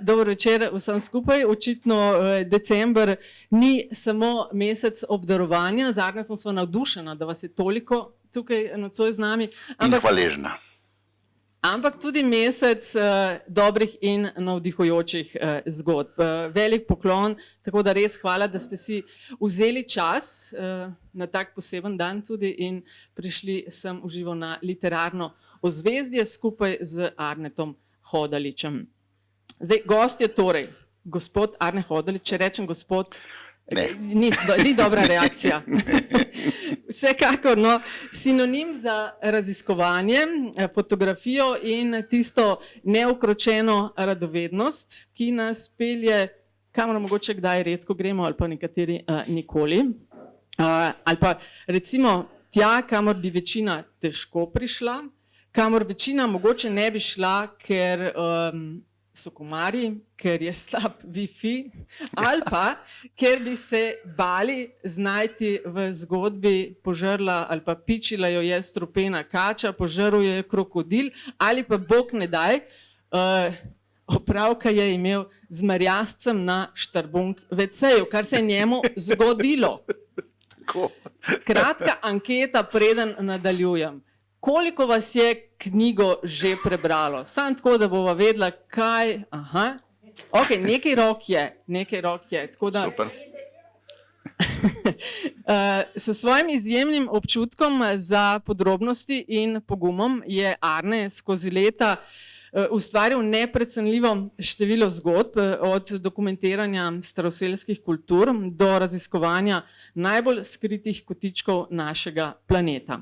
Dober večer vsem skupaj. Očitno december ni samo mesec obdarovanja. Zadnjič smo navdušeni, da vas je toliko tukaj nocoj z nami. In hvaležna. Ampak tudi mesec dobrih in navdihujočih zgodb. Velik poklon, tako da res hvala, da ste si vzeli čas na tak poseben dan tudi in prišli sem v živo na literarno ozvezdje skupaj z Arnetom Hodaličem. Zdaj, gost je torej gospod Arne Hodalič, če rečem gospod, ni dobra reakcija. Vsekakor, no, sinonim za raziskovanje, fotografijo in tisto neukročeno radovednost, ki nas pelje, kamor mogoče kdaj redko gremo ali pa nekateri nikoli. Ali pa recimo tja, kamor bi večina težko prišla, kamor večina mogoče ne bi šla, ker so komarji, ker je slab Wi-Fi, ali pa ker bi se bali znajti v zgodbi požrla ali pa pičila jo je strupena kača, požrl jo je krokodil, ali pa Bog ne daj, opravka je imel z merjascem na Štrbunk WC-ju, kar se je njemu zgodilo. Kratka anketa, preden nadaljujem. Koliko vas je knjigo že prebralo? Samo tako, da bova vedela, kaj... Aha, ok, nekaj rok je. Tako da... Super. S svojim izjemnim občutkom za podrobnosti in pogumom je Arne skozi leta ustvaril neprecenljivo število zgodb, od dokumentiranja staroselskih kultur do raziskovanja najbolj skritih kotičkov našega planeta.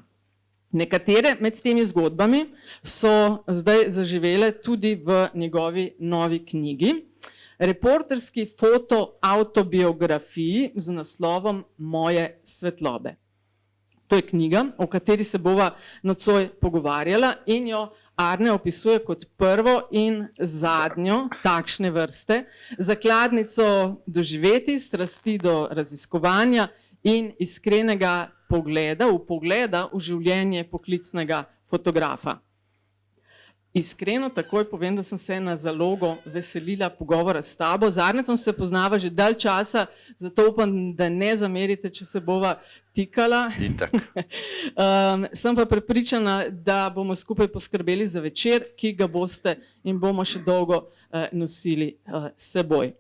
Nekatere med temi zgodbami so zdaj zaživele tudi v njegovi novi knjigi, reporterski fotoavtobiografiji z naslovom Moje svetlobe. To je knjiga, o kateri se bova nocoj pogovarjala in jo Arne opisuje kot prvo in zadnjo takšne vrste, zakladnico doživeti, strasti do raziskovanja in iskrenega pogleda v življenje poklicnega fotografa. Iskreno takoj povem, da sem se na zalogo veselila pogovora s tabo. Z Arnetom se poznava že dalj časa, zato upam, da ne zamerite, če se bova tikala. Sem pa prepričana, da bomo skupaj poskrbeli za večer, ki ga boste in bomo še dolgo nosili s seboj.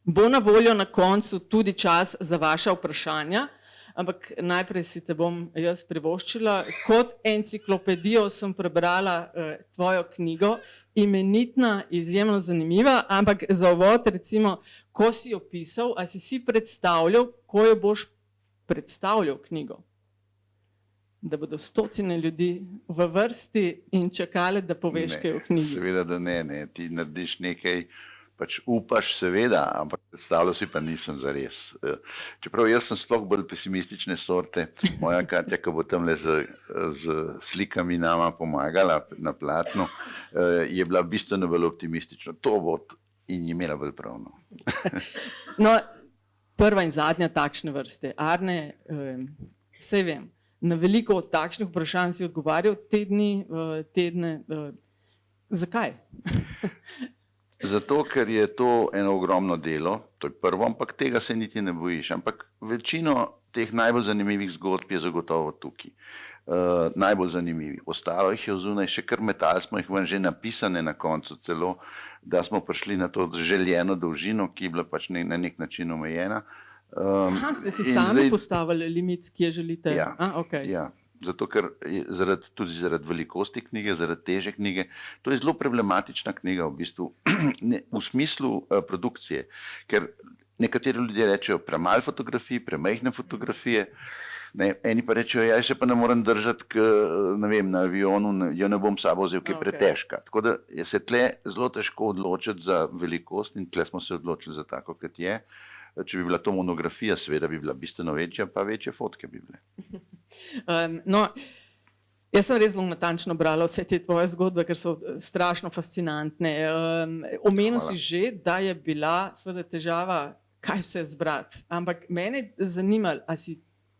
Bo na voljo na koncu tudi čas za vaša vprašanja, ampak najprej si te bom jaz privoščila. Kot enciklopedijo sem prebrala tvojo knjigo, imenitna, izjemno zanimiva, ampak za uvod recimo, ko si jo pisal, a si predstavljal, ko jo boš predstavljal knjigo? Da bodo stotine ljudi v vrsti in čakale, da poveš, kaj je v knjigi. Seveda, da ne, ti narediš nekaj, pač upaš seveda, ampak predstavljal si pa nisem zares. Čeprav jaz sem sploh bolj pesimistične sorte, moja Katja, ki bo tamle z slikami nama pomagala na platnu, je bila bistveno bolj optimistična. To bo in je imela bolj pravno. No, prva in zadnja takšne vrste. Arne, saj vem, na veliko od takšnih vprašanj si odgovarjal tedne. Zakaj? Zato, ker je to eno ogromno delo, to je prvo, ampak tega se niti ne bojiš. Ampak večino teh najbolj zanimivih zgodb je zagotovo tukaj. Najbolj zanimivih. Ostalo jih je zunaj, še kar metali smo jih ven že napisane na koncu celo, da smo prišli na to željeno dolžino, ki je bila pač na nek način omejena. Ste si sami postavili limit, kje želite? Ja, okay. Ja. Zato, ker tudi zaradi velikosti knjige, zaradi teže knjige, to je zelo problematična knjiga v bistvu, v smislu produkcije, ker nekateri ljudje rečejo premalo fotografij, premajhne fotografije, eni pa rečejo, jaz se pa ne morem držati, ne vem, na avionu, jo ne bom sabo vzel, ki je pretežka. Tako da je se tle zelo težko odločiti za velikost in tle smo se odločili za tako, kot je. Če bi bila to monografija, seveda bi bila bistveno večja, pa večje fotke bi bile. No, jaz sem res zelo natančno brala vse te tvoje zgodbe, ker so strašno fascinantne. Omenil si že, da je bila seveda težava, kaj vse zbrati, ampak mene je zanimalo,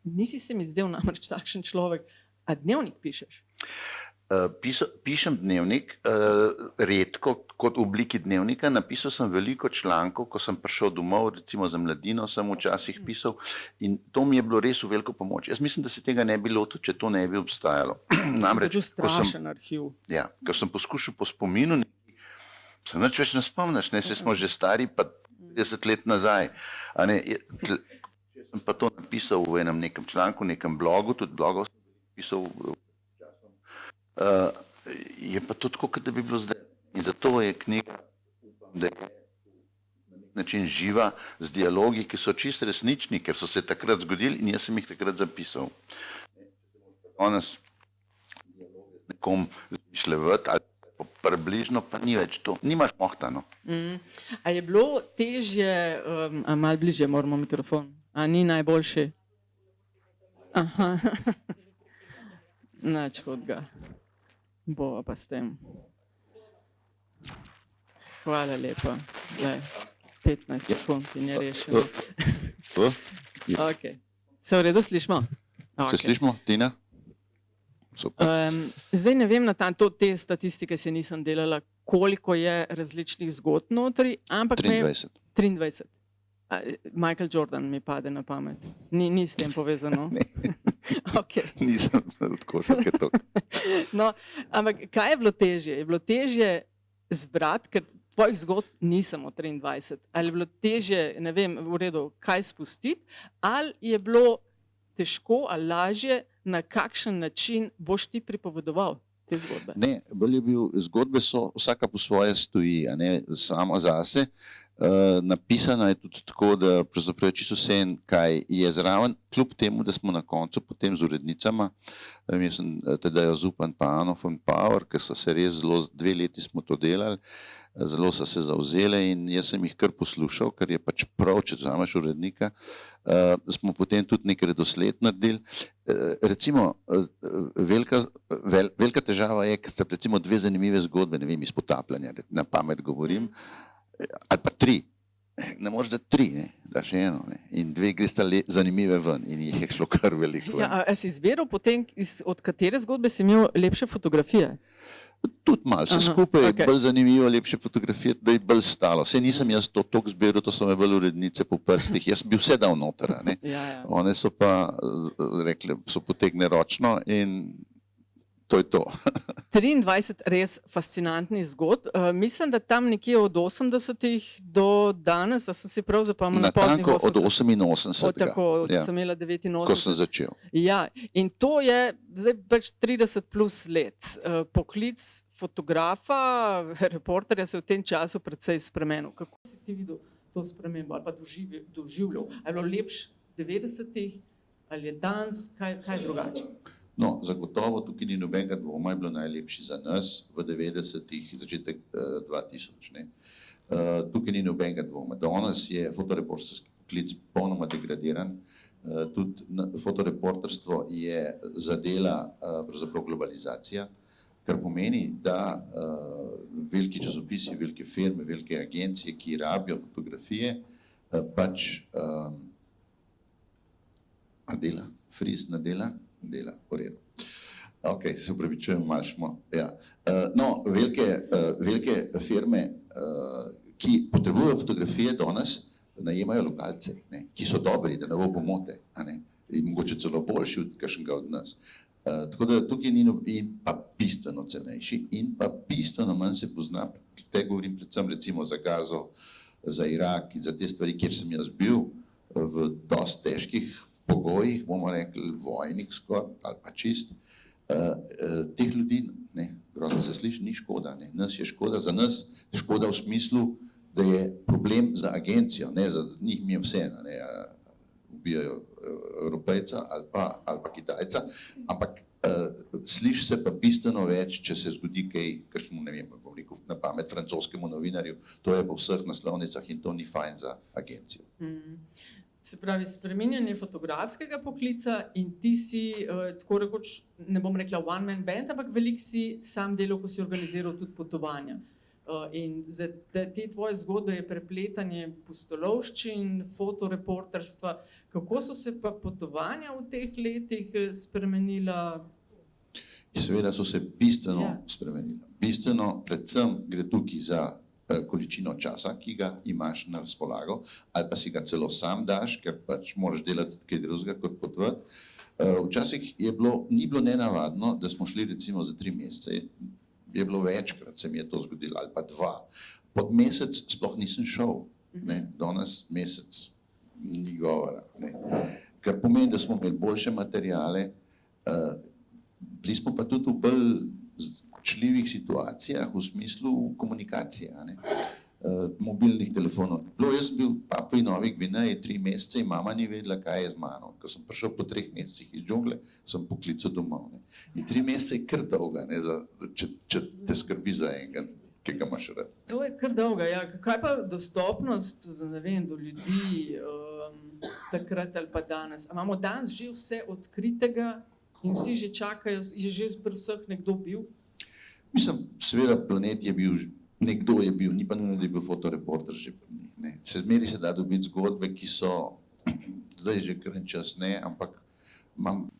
nisi se mi zdel namreč takšen človek, a dnevnik pišeš? Pišem dnevnik, redko kot v obliki dnevnika. Napisal sem veliko člankov, ko sem prišel domov, recimo za Mladino sem včasih pisal in to mi je bilo res v veliko pomoč. Jaz mislim, da se tega ne bi lotil, če to ne bi obstajalo. Namreč, to je strašen arhiv. Ja, ko sem poskušal po spominu, se nič več ne spomniš, ne, se smo že stari pa 30 let nazaj. A ne, če sem pa to napisal v enem nekem članku, nekem blogu, tudi blogov sem pisal je pa to tako, kot da bi bilo zdaj. In zato je knjiga, upam, da je na nek način živa z dialogi, ki so čisto resnični, ker so se takrat zgodili in jaz sem jih takrat zapisal. Danes dialoge z nekom zmišljevati ali približno, pa ni več to. Nimaš mohta, no. A je bilo težje, malo bližje moramo mikrofon, a ni najboljši? Aha. Nič hudega. Bova pa s tem. Hvala lepa. 15 sekund in je rešeno. Okay. Se v redu slišimo? Se slišimo, Tina? Super. Zdaj ne vem, te statistike se nisem delala, koliko je različnih zgodb notri, ampak 23. Michael Jordan mi pade na pamet. Ni s tem povezano? Ne. Okay. Nisem odkošal, kaj to. No, ampak kaj je bilo težje? Je bilo težje zbrati, ker tvojih zgodb ni samo 23. Ali je bilo težje, ne vem, v redu, kaj spustiti, ali je bilo težko ali lažje, na kakšen način boš ti pripovedoval te zgodbe? Ne, bolj je bil, zgodbe so vsaka po svoje stoji, a ne, sama zase. Napisana je tudi tako, da pravzaprav je čisto vse, kaj je zraven, kljub temu, da smo na koncu potem z urednicama, jaz sem teda Zupan pa Ano von Power, ker so se res zelo, 2 leti smo to delali, zelo so se zavzele in jaz sem jih kar poslušal, ker je pač prav, če vzameš urednika, smo potem tudi nekaj redosled naredili. Recimo, velika težava je, ker sta recimo 2 zanimive zgodbe, ne vem, iz potapljanja, na pamet govorim, ali pa 3, ne moreš da 3, ne, daš eno, ne, in 2 gresta zanimive ven in jih je šlo kar veliko. Ja, a si izbiral potem, od katere zgodbe si imel lepše fotografije? Tudi malo, vse skupaj je bolj zanimivo, lepše fotografije, da je bolj stalo. Saj nisem jaz to toliko zbiral, to so me bolj urednice po prstih, jaz bi vse dal noter, ne. One so pa rekli, so potegne ročno in to je to. 23 res fascinantnih zgodb. Mislim, da tam nekje od 80-ih do danes, da sem si prav zapomnil na poznih 80. Natanko od 88. Tako, sem imela 89. Ko sem začel. Ja, in to je zdaj pač 30 plus let. Poklic fotografa, reporterja se v tem času precej spremenil. Kako si ti videl to spremembo ali pa doživljal? Ali je bilo lepše v 90-ih, ali je danes, kaj je drugače? No, zagotovo tukaj ni nobenega dvoma, je bilo najlepši za nas v 90-ih, začetek 2000. Ne. Tukaj ni nobenega dvoma. Danes je fotoreporterski poklic popolnoma degradiran. Tudi fotoreporterstvo je zadela pravzaprav globalizacija, kar pomeni, da veliki časopisi, velike firme, velike agencije, ki rabijo fotografije, pač dela, Fris nadela, dela, v redu. Ok, se upravičujem, malo smo. Ja. No, velike firme, ki potrebujejo fotografije danes, najemajo lokalce, ne, ki so dobri, da ne bo pomote, a ne, in mogoče celo boljši od kakšnega od nas. Tako da tukaj ni in pa bistveno cenejši in pa bistveno manj se pozna, te govorim predvsem recimo za Gazo, za Irak in za te stvari, kjer sem jaz bil v dosti težkih pogojih, bomo rekli vojnih skoraj ali pa čist, teh ljudi, ne, grozno se sliši, ni škoda, ne, nas je škoda, za nas je škoda v smislu, da je problem za agencijo, ne, za njih mi je vseeno, ne, ubijajo Evropejca ali pa Kitajca, ampak sliši se pa bistveno več, če se zgodi kaj, kakšnemu, ne vem, bom rekel na pamet francoskemu novinarju, to je po vseh naslovnicah in to ni fajn za agencijo. Se pravi, spreminjanje fotografskega poklica in ti si, tako rekoč, ne bom rekla one man band, ampak veliko si sam delal, ko si organiziral tudi potovanja. In za te tvoje zgodbe je prepletanje pustolovščin, fotoreporterstva. Kako so se pa potovanja v teh letih spremenila? seveda so se bistveno Ja. spremenile. Bistveno, predvsem gre tukaj za količino časa, ki ga imaš na razpolago, ali pa si ga celo sam daš, ker pač moraš delati kaj drugega kot potvati. Včasih ni bilo nenavadno, da smo šli recimo za 3 mesece, je bilo večkrat, se mi je to zgodilo, ali pa 2. Pod mesec sploh nisem šel, ne? Danes mesec ni govora, ne? Kar pomeni, da smo imeli boljše materiale, bili smo pa tudi v bolj kočljivih situacijah v smislu komunikacije, ne? Mobilnih telefonov. Jaz sem bil v Papui Novi Gvineji 3 mesece in mama ni vedela, kaj je z mano. Ko sem prišel po 3 mesecih iz džungle, sem poklical domov. Ne? In 3 mesece je kar dolga, ne? Če te skrbi za enega, ki ga imaš rad. To je kar dolga, ja. Kaj pa dostopnost, ne vem, do ljudi takrat ali pa danes? A imamo danes že vse odkritega in vsi že čakajo, je že pri vseh nekdo bil? Mislim, seveda planet je bil, nekdo je bil, ni pa nujno, da je bil fotoreporter že pri njih, ne. Zmeri se da dobiti zgodbe, ki so, zdaj že kar en čas ne, ampak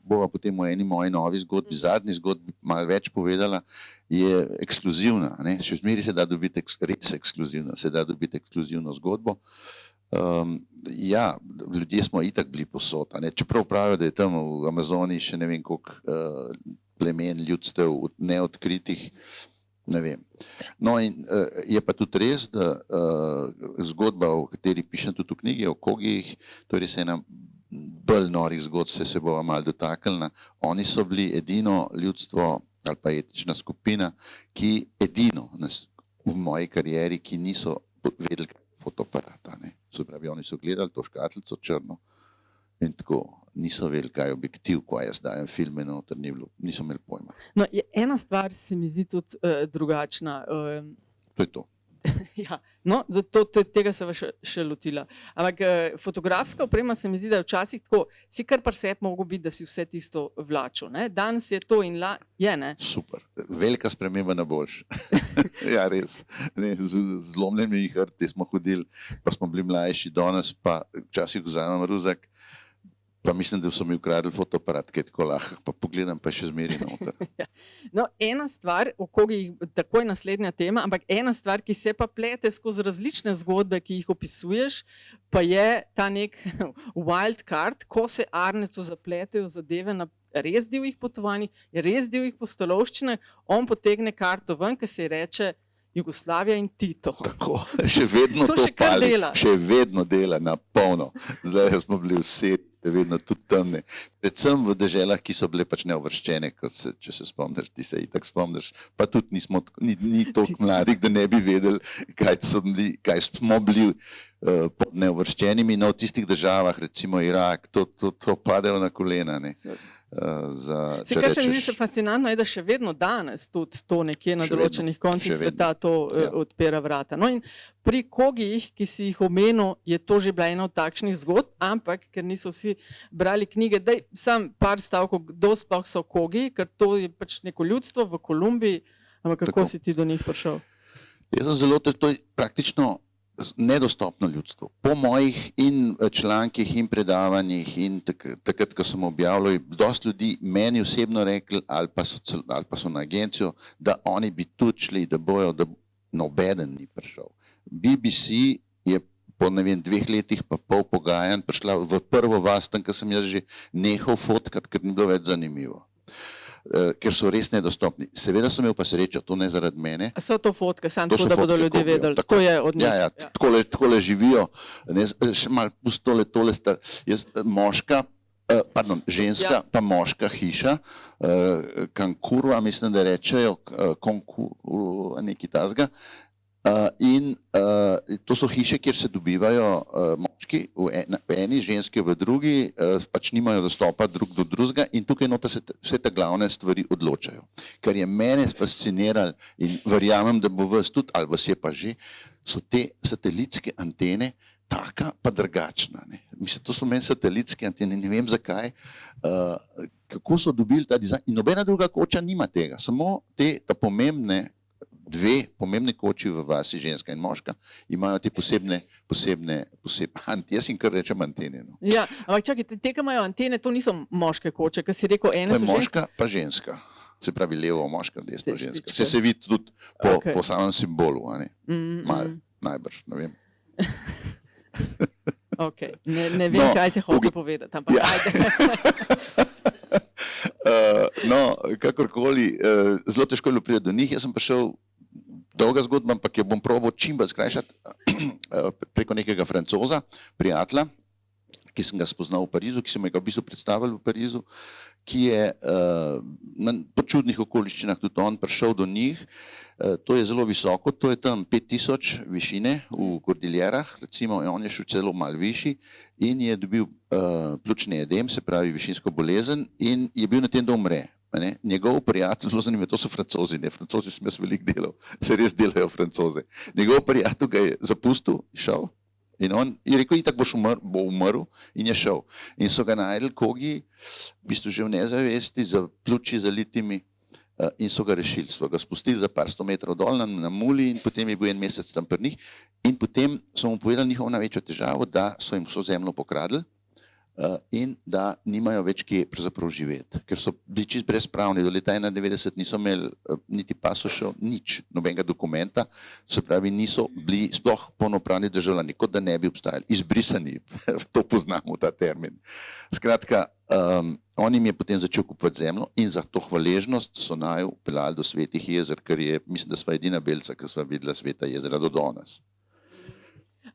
bova potem v eni moji novi zgodbi, zadnji zgodbi malo več povedala, je ekskluzivna, ne. Še zmeri se da dobiti res ekskluzivno, se da dobiti ekskluzivno zgodbo. Ja, ljudje smo itak bili posod, a ne. Čeprav pravijo, da je tam v Amazoniji še ne vem koliko plemen, ljudstev neodkritih, ne vem. No in je pa tudi res, da zgodba, o kateri pišem tudi v knjigi, o Kogijih, to je res ena bolj norih zgodb, se bova malo dotaknila. Oni so bili edino ljudstvo ali pa etnična skupina, ki edino v moji karieri, ki niso vedeli fotoaparata, ne. Se pravi, oni so gledali to škatlico črno in tako, niso vedeli, kaj je objektiv, ko jaz dajem filme noter, niso imeli pojma. No, ena stvar se mi zdi tudi drugačna. To je to. Ja, no, tega se vas še lotila. Ampak fotografska oprema se mi zdi, da je včasih tako, si kar pri sebi mogel biti, da si vse tisto vlačil, ne? Danes je to in je, ne? Super, velika sprememba na boljše. Ja, res. Ne, zlomljeni hrbti smo hodili, pa smo bili mlajši, danes pa včasih vzamem ruzak, pa mislim, da so mi ukradli fotoaparat, ki je tako lahko, pa pogledam, pa še zmeri noter. No, ena stvar, o Kogijih takoj naslednja tema, ampak ena stvar, ki se pa plete skozi različne zgodbe, ki jih opisuješ, pa je ta nek wild card, ko se Arnetu zapletejo zadeve na res divjih potovanjih, res divjih pustolovščinah, on potegne karto ven, ki se reče Jugoslavija in Tito. Tako, še vedno to pali, še vedno dela na polno. Zdaj smo bili vsi vedno tudi temne. Predvsem v deželah, ki so bile pač neuvrščene, če se spomniš, ti se itak spomniš, pa tudi ni toliko mladih, da ne bi vedeli, kaj smo bili pod neuvrščenimi, no v tistih državah, recimo Irak, to padejo na kolena, ne. Kar se mi zdi fascinantno je, da še vedno danes tudi to nekje na določenih koncih sveta to odpira vrata. No in pri Kogijih, ki si jih omenil, je to že bila ena od takšnih zgodb, ampak ker niso vsi brali knjige, daj sam par stavkov, kdo sploh so Kogiji, ker to je pač neko ljudstvo v Kolumbiji, ampak kako si ti do njih prišel? Jaz sem zelo, to je praktično nedostopno ljudstvo. Po mojih in člankih in predavanjih in takrat, ko sem objavljal, je dosti ljudi meni osebno rekli, ali pa so na agencijo, da oni bi tudi šli, da nobeden ni prišel. BBC je po, ne vem, 2 letih pa pol pogajanj prišla v prvo vas, tam, ko sem jaz že nehal fotkati, ker ni bilo več zanimivo. Ker so res nedostopni. Seveda sem imel pa srečo, to ne zaradi mene. A so to fotke, samo to, da bodo ljudje vedeli, to je od njih. Ja, takole živijo. Še malo pustole, moška, ženska, pa moška hiša, kankurva, mislim, da rečejo, konkurva, nekaj tazga. In to so hiše, kjer se dobivajo moški v eni, ženski v drugi, pač nimajo dostopa drug do drugega in tukaj nota se vse te glavne stvari odločajo. Kar je mene fasciniralo in verjamem, da bo vas tudi, ali vas je pa že, so te satelitske antene taka pa drugačna. Mislim, to so meni satelitske antene, ne vem zakaj, kako so dobili ta dizajn in nobena druga koča nima tega, samo ta pomembne, 2 pomembne koči v vasi, ženska in moška, imajo te posebne, jaz jim kar rečem antene. No. Ja, ampak čakaj, te, ki imajo antene, to niso moške koče, ker si rekel, ene so ženske. To je moška pa ženska. Se pravi levo moška, desno Te ženska. špičke. Se vidi tudi po, Okej. po samem simbolu, a ne? Mal, Mm. najbrž, ne vem. Okay. Ne vem, No, kaj si hotel povedati, ampak Ja. ajde. No, kakorkoli, zelo težko je bilo priti do njih. Jaz sem prišel, dolga zgodba, ampak jo bom probal čim bolj skrajšati, preko nekega Francoza, prijatelja, ki sem ga spoznal v Parizu, ki sem ga v bistvu predstavil v Parizu, ki je po čudnih okoliščinah tudi on prišel do njih. To je zelo visoko, to je tam 5000 višine v Kordiljerah, recimo on je šel celo malo višji in je dobil pljučni edem, se pravi višinsko bolezen in je bil na tem, da umre. Ne? Njegov prijatelj, zelo zanimivo, to so Francozi, ne? Francozi sem jaz veliko delal, se res delajo Francoze. Njegov prijatelj ga je zapustil, šel in on je rekel, itak bo umrl in je šel. In so ga najdel kogi, v bistvu že v nezavesti, za pljuči zalitimi in so ga rešili. So ga spustili za par 100 metrov dol na muli in potem je bil en mesec tam pri njih. In potem so mu povedali njihovo največjo težavo, da so jim vso zemljo pokradli in da nimajo več kje pravzaprav živeti. Ker so bili čist brezpravni, do leta 91 niso imeli niti pasošev, nič, nobenega dokumenta, se pravi niso bili sploh polnopravni državljani, kot da ne bi obstajali, izbrisani, to poznamo ta termin. Skratka, on jim je potem začel kupovati zemljo in za to hvaležnost so naju peljali do Svetih jezer, ker je, mislim, da sva edina belca, ki sva videla Sveta jezera do danes.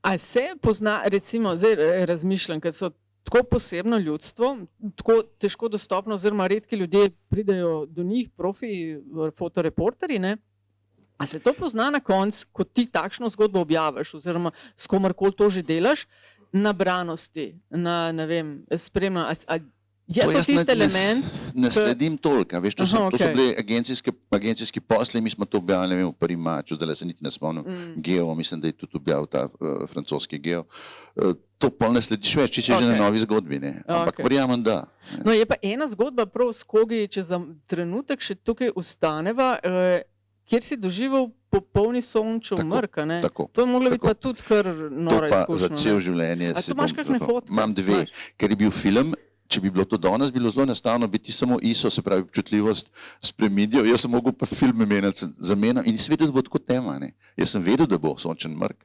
A se pozna, recimo, zdaj razmišljam, ker so tako posebno ljudstvo, tako težko dostopno, oziroma redki ljudje pridejo do njih, profi fotoreporterji, ne? A se to pozna na koncu, ko ti takšno zgodbo objaviš, oziroma s komarkoli to že delaš, nabranosti, na, ne vem, spremljanje, je to tisti element? Ne sledim toliko, veš, to so okej. bili agencijski posli, mi smo to objavili, ne vem, v Prvi maču, zdaj se niti ne spomnim, Geo, mislim, da je tudi objavil ta francoski Geo. To pol ne slediš več, če si že na Okej. novi zgodbi, ne? Ampak Okej. verjamem, da. No, je pa ena zgodba prav s kogi, če za trenutek še tukaj ostaneva, kjer si doživel popolni sončev Tako, mrk, ne? tako, To je mogla biti tako. pa tudi kar To nora pa izkušnja. za cel življenje. A si tu imaš bom kakšne zapomnil. fotke? Imam dve, Imaš? ker je bil film. Če bi bilo to danes, bilo zelo enostavno, bi ti samo ISO, se pravi občutljivost, spremenil. Jaz sem mogel pa filme menjati za menom in nisem vedel, da bo tako tema. Ne? Jaz sem vedel, da bo sončen mrk.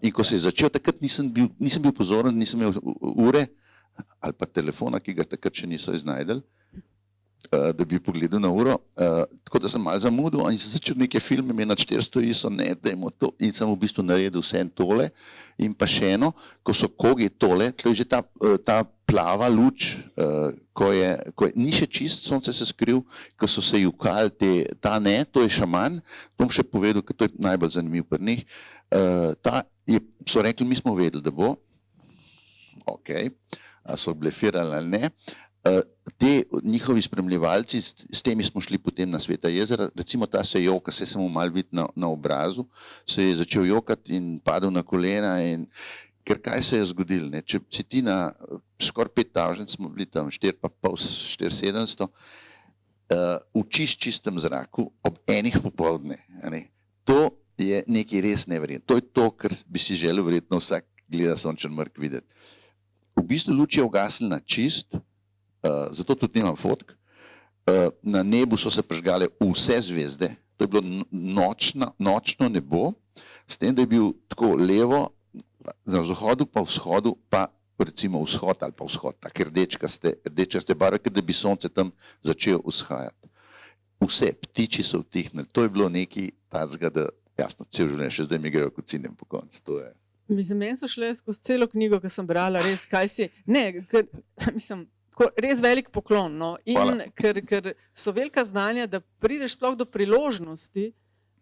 In ko se je začel, takrat nisem bil pozoren, nisem imel ure ali pa telefona, ki ga takrat še niso iznajdeli, da bi pogledal na uro. Tako da sem malo zamudil in sem začel neke filme menjati 400 ISO, ne, dajmo to. In sem v bistvu naredil vse tole in pa še eno, ko so kogi tole, to je že ta plava luč, ko je, ni še čist, sonce se skril, ko so se jukali to je šaman, to bom še povedal, ker to je najbolj zanimiv pri njih. So rekli, mi smo vedeli, da bo, ok, a so blefirali ali ne. Te njihovi spremljevalci, s temi smo šli potem na Sveta jezera, recimo ta se joka, se sem mu malo videl na obrazu, se je začel jokati in padel na kolena in ker kaj se je zgodilo, ne? Če si ti na skoraj 5000, smo bili tam 4,5, 4,700, v čistem zraku ob enih popoldne, to je nekaj res neverjetno. To je to, kar bi si želel verjetno vsak gleda sončen mrk videti. V bistvu luč je ugasnila čist, zato tudi nimam fotk. Na nebu so se prižgale vse zvezde, to je bilo nočno nebo, s tem, da je bil tako levo, na zahodu pa vzhodu, pa recimo vzhod ali pa vzhod, tako rdečkaste barve, da bi sonce tam začelo vzhajati. Vse ptiči so vtihnili, to je bilo nekaj tacga, da jasno, cel življenje, še zdaj mi grejo kocinem po koncu, to je. Mislim, meni so šle skozi celo knjigo, ki sem brala, res kaj si, ne, ker, mislim, tako, res velik poklon, no, in ker so velika znanja, da prideš sploh do priložnosti,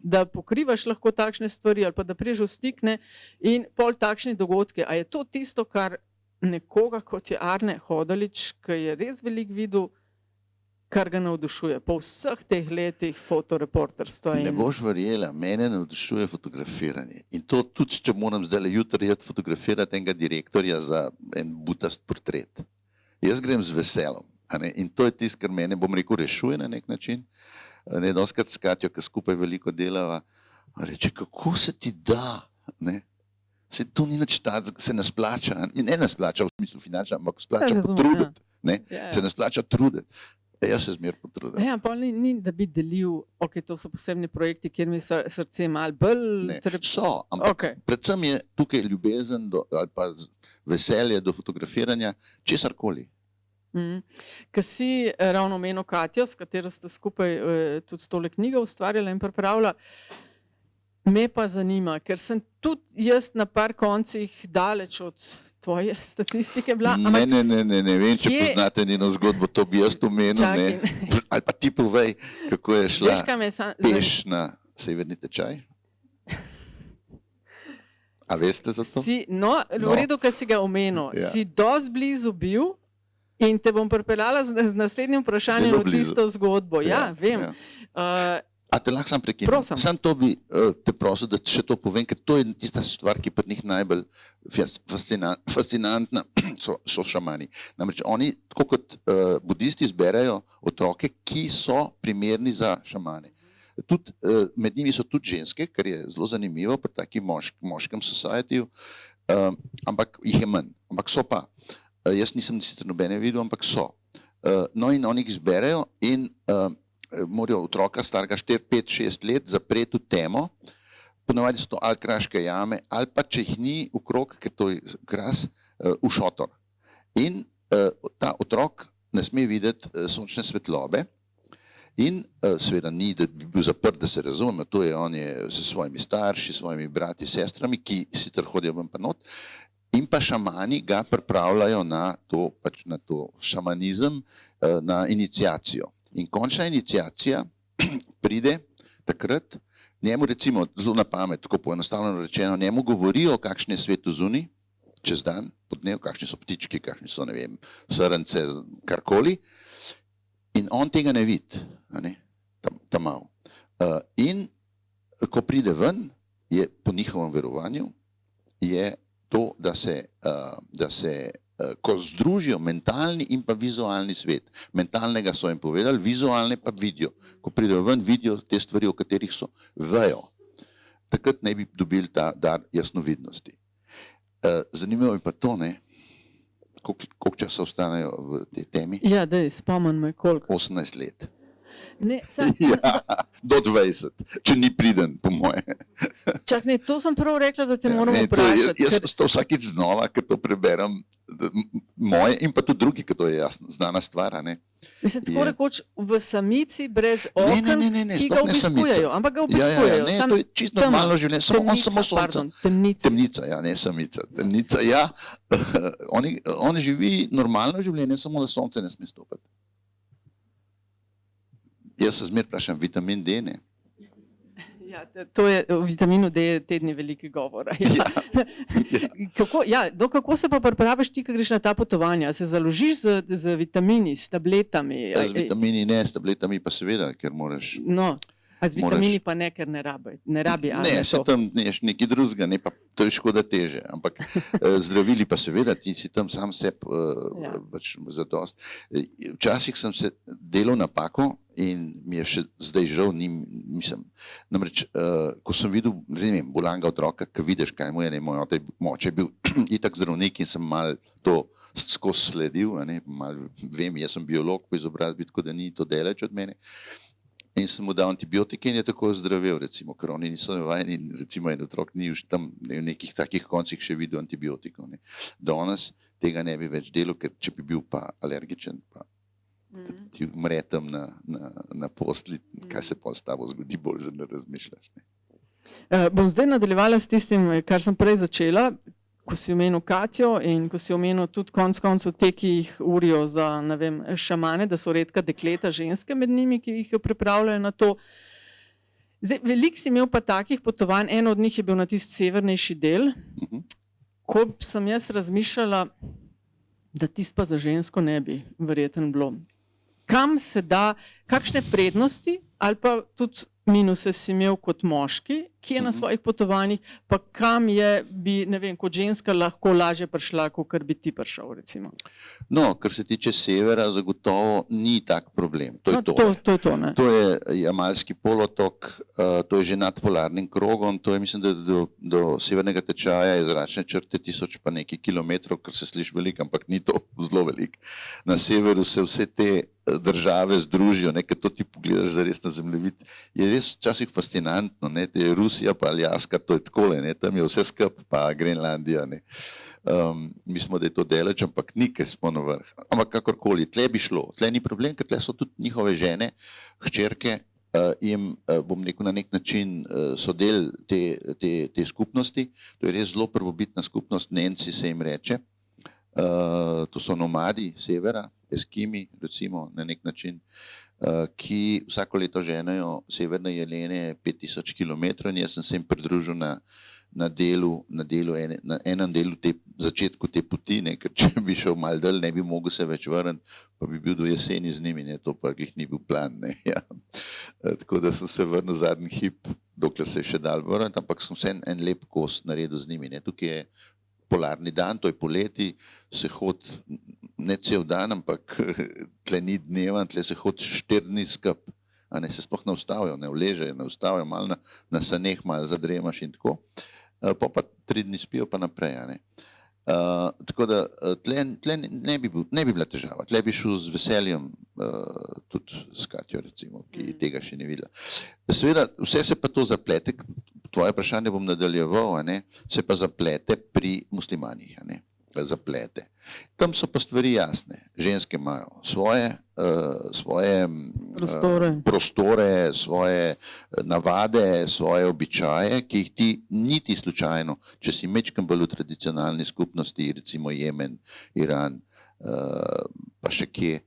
da pokrivaš lahko takšne stvari ali pa da prideš v stik, ne, in pol takšni dogodki. A je to tisto, kar nekoga, kot je Arne Hodalič, ki je res velik videl, kar ga navdušuje po vseh teh letih fotoreporterstva? Ne boš verjela, mene navdušuje fotografiranje. In to tudi, če moram zdaj jutri fotografirati enega direktorja za en butast portret. Jaz grem z veselom. In to je tisto, kar mene, bom rekel, rešuje na nek način. Ne, doskrat s Katjo, ki skupaj veliko delava, reče, kako se ti da, ne? Se to ni nič se ne splača, ne splača v smislu finančna, ampak splača potruditi, ne? Se ne splača truditi. Jaz se zmer potrudim. Ja, pa ni, da bi delil, ok, to so posebni projekti, kjer mi srce malo bolj... Ne, so, ampak Okej. predvsem je tukaj ljubezen ali pa veselje do fotografiranja, česarkoli. Ker si ravno omenil Katjo, s katero ste skupaj tudi tole knjigo ustvarjala in pripravila, me pa zanima, ker sem tudi jaz na par koncih daleč od tvoje statistike bila. Ne vem, če kje- poznate njeno zgodbo, to bi jaz omenil, ne. Ali pa ti povej, kako je šla Veš, kaj me peš na severni tečaj? A veste za to? No, v redu, ker si ga omenil, Ja. si dosti blizu bil in te bom pripeljala z naslednjim vprašanjem Zelo v blizu. tisto zgodbo. Ja, vem. A te lahko sam prekinem? Prosim. Sam to bi te prosil, da še to povem, ker to je tista stvar, ki pri njih najbolj fascinantna, so šamani. Namreč oni, tako kot budisti, zberajo otroke, ki so primerni za šamane. Tudi, med njimi so tudi ženske, kar je zelo zanimivo pri takim moškem societyju, ampak jih je manj. Ampak so pa. Jaz nisem sicer nobene videl, ampak so. No in oni jih zberajo in morajo otroka starega 4, 5, 6 let zapreti v temo, ponavadi so to ali kraške jame, ali pa če jih ni okrog, ker to je kras, v šotor. In ta otrok ne sme videti sončne svetlobe in seveda ni, da bi bil zaprt, da se razume, to je on je s svojimi starši, svojimi brati, sestrami, ki sicer hodijo ven pa not, in pa šamani ga pripravljajo na to šamanizem, na iniciacijo. In končna iniciacija pride takrat, njemu recimo zelo na pamet, tako poenostavljeno rečeno, njemu govorijo, kakšen je svet zunaj, čez dan, podnev, kakšni so ptički, kakšni so, ne vem, srnce, karkoli, in on tega ne vidi, tam malo. In ko pride ven, je po njihovem verovanju, je to, da se ko združijo mentalni in pa vizualni svet. Mentalnega so jim povedali, vizualne pa vidijo. Ko pridejo ven, vidijo te stvari, o katerih so vejo. Takrat ne bi dobili ta dar jasnovidnosti. Zanimivo je pa to, ne, koliko časa ostanejo v tej temi? Ja, daj, spomnim me koliko. 18 let. Ne, Ja, do 20, če ni priden, po moje. čak, ne, to sem prav rekla, da te moram Ne, to vprašati. jaz to vsakič znova, ko to preberem, moje in pa tudi drugi, ker to je jasno, znana stvar, ne. Mislim, tako je. rekoč v samici brez oken, Ne, ki ga sploh ne samica. obiskujejo, ampak ga obiskujejo. Ne, Sam to je čisto tema, normalno življenje, on samo sonce. pardon, temnica. Temnica, ja, ne samica. Temnica, ja. On živi normalno življenje, samo na sonce ne sme stopiti. Jaz se zmer vprašam, vitamin D, ne? Ja, to je, o vitaminu D je te dni veliki govora. Ja. Kako se pa pripraviš ti, ko greš na ta potovanja? Se založiš z vitamini, s tabletami? Z vitamini ne, s tabletami pa seveda, ker moraš... No, a z vitamini pa ne, ker ne rabi. Ne, se tam neš nekaj drugega, ne, pa to je škoda teže, ampak zdravili pa seveda, ti si tam sam sebi pač zadost. Včasih sem se delal napako in mi je še zdaj žal, mislim, namreč, ko sem videl, ne vem, bolanga otroka, ko vidiš, kaj mu je, ne, moj oče je bil itak zdravnik in sem mal to skozi sledil, ne, mal vem, jaz sem biolog po izobrazbi, tako da ni to daleč od mene. In sem mu dal antibiotike in je tako zdravel, recimo, ker oni niso navajeni, recimo en otrok ni už tam v nekih takih koncih še videl antibiotikov. Ne. Danes tega ne bi več delal, ker če bi bil pa alergičen, pa ti umre tam na posli, kaj se pa s tabo zgodi, bolj že ne razmišljaš. Ne. Bom zdaj nadaljevala s tistim, kar sem prej začela, ko si omenil Katjo in ko si omenil tudi konec koncev te, ki jih urijo za, ne vem, šamane, da so redka dekleta, ženske med njimi, ki jih pripravljajo na to. Zdaj, veliko si imel pa takih potovanj, eno od njih je bil na tisti severnejši del, ko sem jaz razmišljala, da tisto pa za žensko ne bi verjetno bilo. Kam se da, kakšne prednosti ali pa tudi minuse si imel kot moški, ki je na svojih potovanjih, pa kam bi, ne vem, kot ženska lahko lažje prišla, kot bi ti prišel, recimo. No, kar se tiče severa, zagotovo ni tak problem. To je to. To je to, ne? To je Jamalski polotok, to je že nad polarnim krogom, to je, mislim, da do severnega tečaja je zračne črte 1000 pa nekaj kilometrov, kar se sliši veliko, ampak ni to zelo veliko. Na severu se vse te države združijo, ker to ti pogledaš zares na zemljevid, je res včasih fascinantno, ne, te Rusija pa Aljaska, to je takole, ne, tam je vse skup, pa Grenlandija, ne. Mislimo, da je to daleč, ampak ni, ker smo na vrh. Ampak kakorkoli, tle bi šlo, tle ni problem, ker tle so tudi njihove žene, hčerke, jim, bom rekel, na nek način so del te skupnosti, to je res zelo prvobitna skupnost, Nemci se jim reče, to so nomadi severa, Eskimi, recimo, na nek način, ki vsako leto ženejo severne jelene 5000 km in jaz sem se jim pridružil na enem delu začetku te poti, ne, ker če bi šel malo dalj, ne bi mogel se več vrniti, pa bi bil do jeseni z njimi, ne, to pa glih ni bil plan, ne, ja. Tako da sem se vrnil zadnji hip, dokler se je še dal vrniti, ampak sem vse en lep kos naredil z njimi, ne. Tukaj je polarni dan, to je poleti, se hodi ne cel dan, ampak tle ni dneva, tle se hodi 4 dni skup, a ne, se sploh ne ustavijo, ne vležejo, ne ustavijo, malo na saneh, malo zadremaš in tako, pa 3 dni spijo pa naprej, a ne. Tako da tle ne bi bila težava, tle bi šel z veseljem tudi s Katjo, recimo, ki tega še ni videla. Seveda, vse se pa to zaplete, tvoje vprašanje bom nadaljeval, a ne, se pa zaplete pri muslimanih, a ne, zaplete. Tam so pa stvari jasne, ženske imajo svoje prostore, svoje navade, svoje običaje, ki jih ti niti slučajno, če si majčkeno bolj v tradicionalni skupnosti, recimo Jemen, Iran, pa še kje,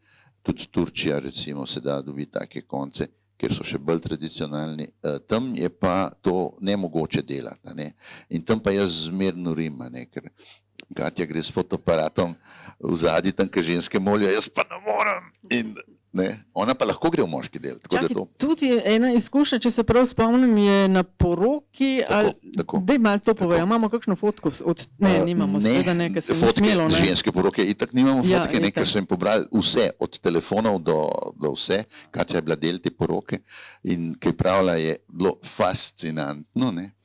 tudi Turčija recimo se da dobiti take konce, kjer so še bolj tradicionalni, tam je pa to nemogoče delati, ne? In tam pa jaz zmerno norim, ne? Ker Katja gre s fotoaparatom v zadnji, tam, ker ženske molijo, jaz pa ne morem. In, ne, ona pa lahko gre v moški del. Čakaj, tudi ena izkušnja, če se prav spomnim, je na poroki, daj malo to povej, imamo kakšno fotko? Ne, nimamo, seveda ne, ker se ne smelo. Fotke, ženske poroke, itak nimamo fotke, ne, ker so jim pobrali vse, od telefonov do vse, Katja je bila del te poroke in kaj pravila je bilo fascinantno, ne.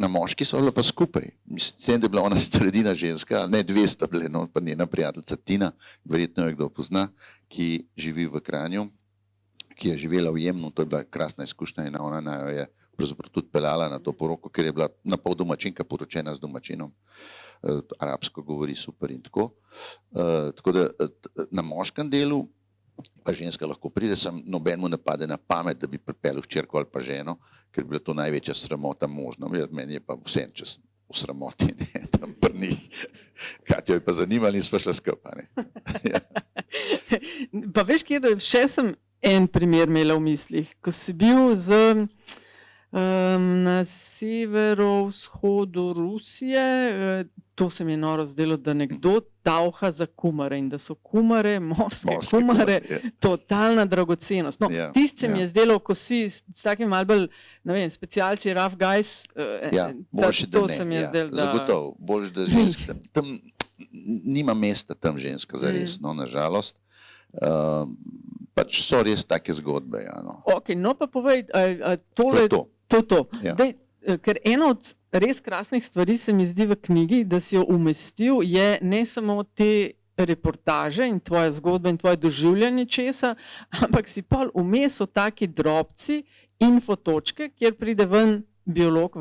Na moški so bila pa skupaj, s tem, da je bila ona sredina ženska, ne 200 bile, no, pa njena prijateljica Tina, verjetno jo kdo pozna, ki živi v Kranju, ki je živela v Jemnu, to je bila krasna izkušnja in ona najo je pravzaprav tudi peljala na to poroko, ker je bila na pol domačinka poročena z domačinom, arabsko govori super in tako. Tako da na moškem delu pa ženska lahko pride, sem nobenemu ne pade na pamet, da bi pripeljal hčerko ali pa ženo, ker bi bila to največja sramota možno. Meni je pa vsem, če sem v sramoti, ne, tam pri njih. Katjo je pa zanimali in sva šla skupaj, ne. Ja. Pa veš, kjer še sem en primer imela v mislih, ko si bil na severovzhodu Rusije, to se mi je noro zdelo, da nekdo tavha za kumare in da so kumare, morske kumare, totalna dragocenost. No, tisti se mi je zdelo, ko si s takim malo bolj, ne vem, specialci, rough guys, to se mi je zdelo, da... Zagotovo, boljše, da ženska, tam nima mesta tam ženska zares, no, nažalost. Pač so res take zgodbe, ja, no. Ok, no pa povej, tole... To. Ja. Dej, ker ena od res krasnih stvari se mi zdi v knjigi, da si jo umestil, je ne samo te reportaže in tvoja zgodba in tvoje doživljanje česa, ampak si pol vmes o taki drobci, infotočke, kjer pride ven biolog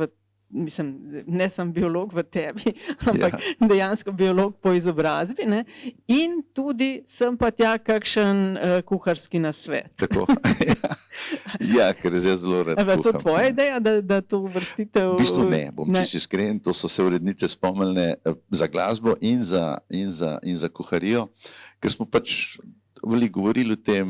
mislim, ne sem biolog v tebi, ampak dejansko biolog po izobrazbi, ne? In tudi sem pa tja kakšen kuharski nasvet. Tako, ja, ker je zelo rad kuham. Je to tvoja ideja, da to uvrstitev... V bistvu ne, bom čisto iskren, to so se urednice spomnile za glasbo in za kuharijo, ker smo pač veliko govorili o tem,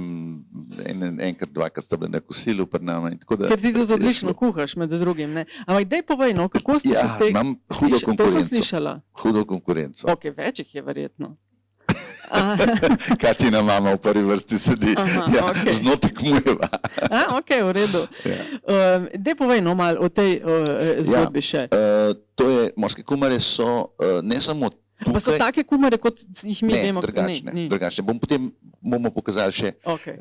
enkrat, dvakrat sta bile na kosilu pri nama in tako da... Ker ti to odlično kuhaš med drugim, ne? Ampak daj povej, no, kako ste se imam hudo konkurenco. To sem slišala. Hudo konkurenco. Ok, več jih je verjetno. Katina mama v prvi vrsti sedi. Aha, Ja, okej. z njo tekmujeva. Ok, v redu. Ja. Dej povej no malo o tej zgodbi še. To je, morske kumare so ne samo Pa so tukaj, take kumare, kot jih mi ne, vemo. drugačne, drugačne. Potem bomo pokazali še. Okay.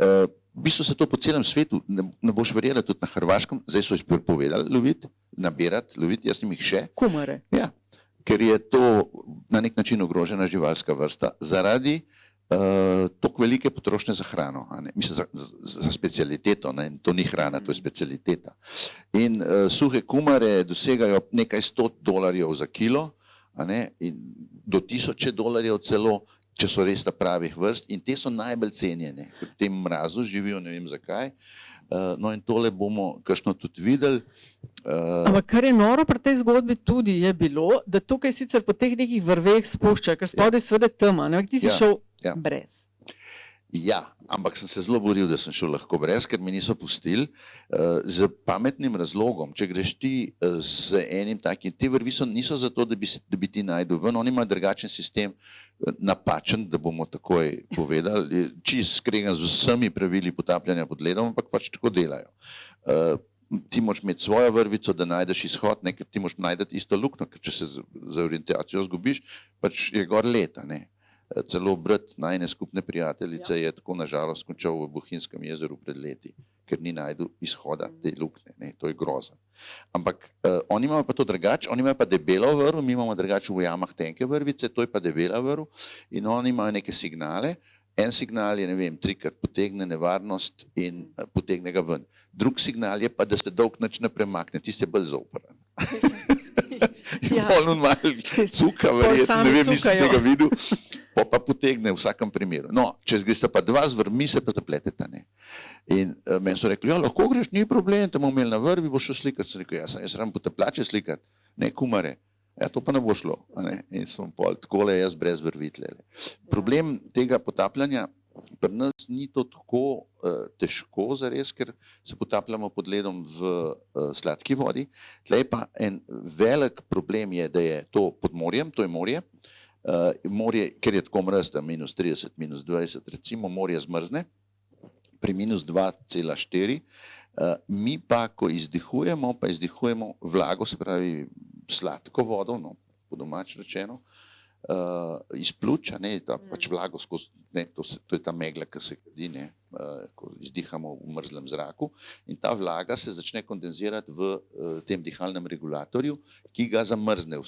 V bistvu se to po celem svetu, ne boš verjela, tudi na Hrvaškem, zdaj so jih prepovedali loviti, nabirati, loviti, jaz jim jih še. Kumare. Ja, ker je to na nek način ogrožena živalska vrsta zaradi toliko velike potrošnje za hrano, a ne? Mislim, za specialiteto, ne? To ni hrana, to je specialiteta. In suhe kumare dosegajo nekaj $100 za kilo, a ne? In do $1000 celo, če so res ta pravih vrst, in te so najbolj cenjene, ker v tem mrazu živijo, ne vem zakaj. No in tole bomo kakšno tudi videli. Ampak kar je noro pri tej zgodbi tudi je bilo, da tukaj sicer po teh nekih vrveh spušča, ker spodaj je seveda tema, ne? Ti si šel brez. Ja, ampak sem se zelo boril, da sem šel lahko brez, ker mi niso pustili. Z pametnim razlogom, če greš ti z enim takim, te vrvi niso zato, da bi ti najdel ven, oni imajo drugačen sistem, napačen, da bomo takoj povedali, čist skregan z vsemi pravili potapljanja pod ledom, ampak pač tako delajo. Ti moraš imeti svojo vrvico, da najdeš izhod, ne, ker ti moraš najdeti isto luknjo, ker če se za orientacijo zgubiš, pač je gor leta, ne. Celo brat najne skupne prijateljice je tako nažalost končal v Bohinjskem jezeru pred leti, ker ni najdel izhoda te luknje, ne, to je grozno. Ampak oni imajo pa to drugače, oni imajo pa debelo vrv, mi imamo drugače v jamah tenke vrvice, to je pa debela vrv in oni imajo neke signale. En signal je, ne vem, 3-krat potegne nevarnost in potegne ga ven. Drug signal je pa, da se dolg nič ne premakne, tisti je bolj zoprn. Ja. Polno malo cuka, verjetno, ne vem, nisem tega videl, pa potegne v vsakem primeru. No, če gresta pa dva z vrvmi, se pa zapleteta, ne. In meni so rekli, ja, lahko greš, ni problem, te bomo imeli na vrvi, boš šel slikati. Sem rekel, jaz rabim potapljače slikati, ne kumare. Ja, to pa ne bo šlo, a ne. In sem pol, takole jaz brez vrvi tlele. Problem tega potapljanja pri nas ni to tako težko zares, ker se potapljamo pod ledom v sladki vodi. Tlej pa en velik problem je, da je to pod morjem, to je morje. Morje, ker je tako mraz, da -30, -20, recimo morje zmrzne, pri -2,4. Mi pa, ko izdihujemo, pa izdihujemo vlago, se pravi sladko vodo, no, po domač rečeno, iz pljuča, ne, ta pač vlago skozi, ne, to je ta megla, ki se kadi, ne, ko izdihamo v mrzlem zraku in ta vlaga se začne kondenzirati v tem dihalnem regulatorju, ki ga zamrzne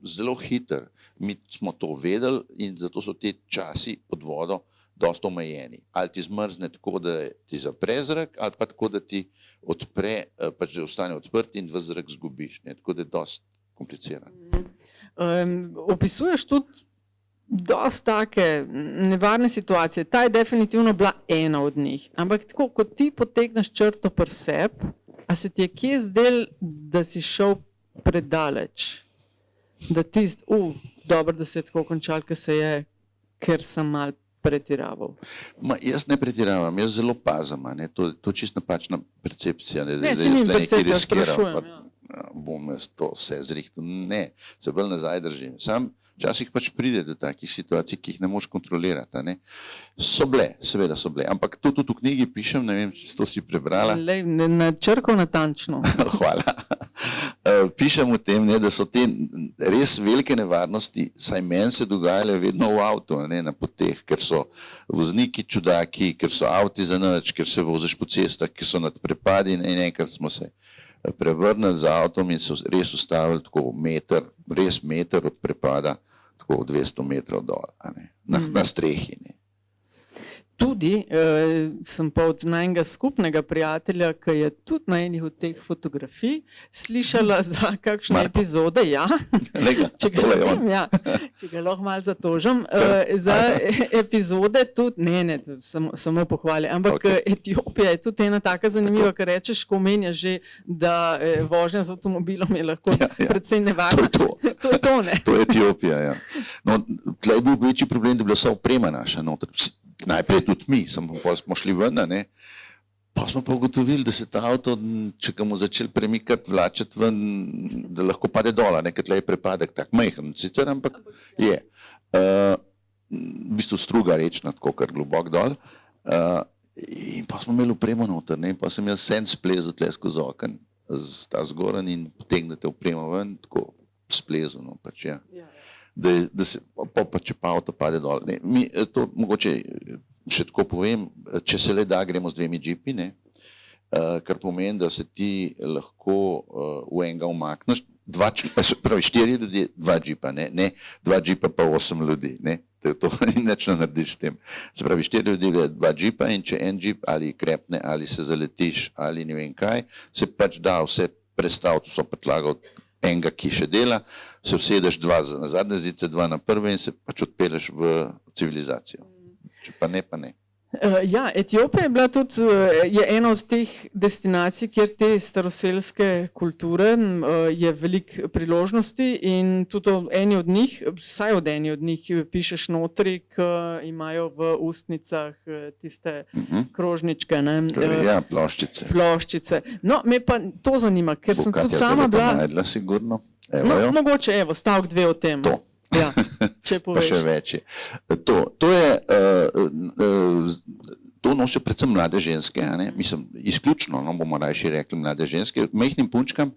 zelo hiter. Mi smo to vedeli in zato so te časi pod vodo dosti omejeni. Ali ti zmrzne tako, da ti zapre zrak, ali pa tako, da ti odpre, pač da ostane odprt in v zrak zgubiš, ne, tako da je dosti kompliciran. Opisuješ tudi dosti take nevarne situacije. Ta je definitivno bila ena od njih. Ampak tako, ko ti potegneš črto pri sebi, a se ti je kje zdel, da si šel predaleč? Da tist, dobro, da se je tako končal, ker se je, ker sem malo pretiraval. Jaz ne pretiravam, jaz zelo pazim, ne, to je čisto napačna percepcija. Ne, si njim percepcija, sprašujem. Bom jaz to vse zrihtel. Ne, se bolj nazaj držim. Sam včasih pač pride do takih situacij, ki jih ne moš kontrolirati. Ne. So bile, seveda so bile, ampak to tudi v knjigi pišem, ne vem, če to si prebrala. Na črko natančno. Hvala. Pišem v tem, ne, da so te res velike nevarnosti, saj meni se dogajale vedno v avtu, ne, na poteh, ker so vozniki čudaki, ker so avti za nič, ker se voziš po cestah, ki so nad prepadi in enkrat smo se prevrnili z avtom in so res ustavili tako res meter od prepada, tako 200 metrov dol, na strehi. Ne. Tudi sem pa od najnega skupnega prijatelja, ki je tudi na enih od teh fotografij slišala za kakšne epizode, ja, če ga lahko malo zatožim, za epizode tudi, ne, samo pohvali, ampak Etiopija je tudi ena taka zanimiva, ker rečeš, ko omenjaš že, da vožnja z avtomobilom je lahko predvsej nevarna. To je to, ne. To je Etiopija, ja. No, tlej je bil večji problem, da je bila vsa oprema naša noter. Najprej tudi mi, smo šli ven, ne? Pa smo pa ugotovili, da se ta avto, če ga mu začeli premikati, vlačati ven, da lahko pade dola, ker tle je prepadek tak majhen, sicer, ampak je. v bistvu struga rečna, tako kar globok dol. In pa smo imeli opremo noter, ne, in pa sem jaz sen splezel tle skozi oken, ta zgoren in potegnete opremo ven, tako splezel, no, pač, ja. Da se, pa če pa avto pade dol. Ne, to mogoče še tako povem, če se le da, gremo z 2 džipi, ne, kar pomeni, da se ti lahko v enega umakneš, pravi 4 ljudje, 2 džipa, ne 2 džipa pa 8 ljudi, ne. To nič ne narediš s tem. Se pravi, 4 ljudi, 2 džipa in če en džip ali krepne, ali se zaletiš, ali ne vem kaj, se pač da vse prestaviti, vso predlagal enega, ki še dela, se usedeš 2 na zadnje zdice, 2 na prve in se pač odpelješ v civilizacijo. Če pa ne, pa ne. Ja, Etiopija je bila tudi je ena od teh destinacij, kjer te staroselske kulture je veliko priložnosti in tudi eni od njih, vsaj od eni od njih pišeš notri, ki imajo v ustnicah tiste krožničke. Ja, ploščice. Ploščice. No, me pa to zanima, ker sem tudi sama bila... Najdla, sigurno. No, mogoče, stavek 2 o tem. To. Ja, če poveš. Pa še več je. To nosijo predvsem mlade ženske, ne? Mislim, izključno, no, bomo rajši rekli mlade ženske, majhnim punčkam,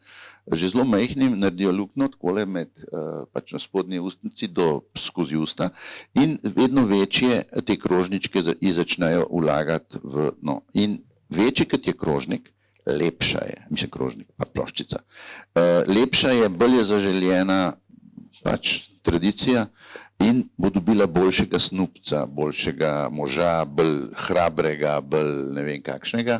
že zelo majhnim naredijo luknjo takole med pač na spodnji ustnici do skozi usta in vedno večje te krožničke začnejo vlagati v, no, in večji kot je krožnik, lepša je, mislim krožnik, pa ploščica, lepša je, bolj je zaželjena pač tradicija in bo dobila boljšega snupca, boljšega moža, bolj hrabrega, bolj ne vem kakšnega.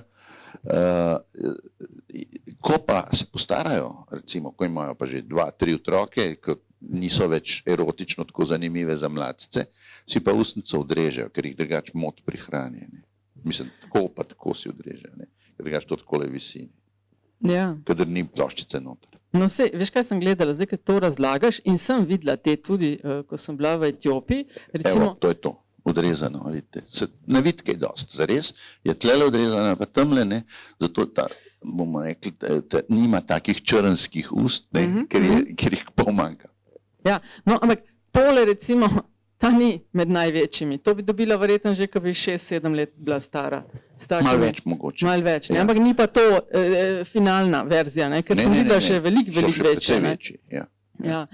Ko pa se postarajo, recimo, ko imajo pa že 2-3 otroke, ko niso več erotično tako zanimive za mladce, si pa ustnico odrežejo, ker jih drugače mot pri hrani. Mislim, tako pa tako si odrežejo, ker drugače to takole visi. Ja. Kadar ni ploščice noter. No, veš, kaj sem gledala, zdaj, ko to razlagaš in sem videla te tudi, ko sem bila v Etiopiji. Recimo... Evo, to je to, odrezano, vidite. Ne vidi kaj dost, zares je tlele odrezano, pa tamle ne, zato ta, bomo rekli, nima takih črnskih ust, ne, ker jih pol manjka. Ja, no, ampak tole recimo, ta ni med največjimi. To bi dobila verjetno že, ko bi 6-7 let bila stara. Malo več mogoče. Malo več, ne? Ampak ni pa to finalna verzija, ne? Ker sem videla še veliko večje. Ja.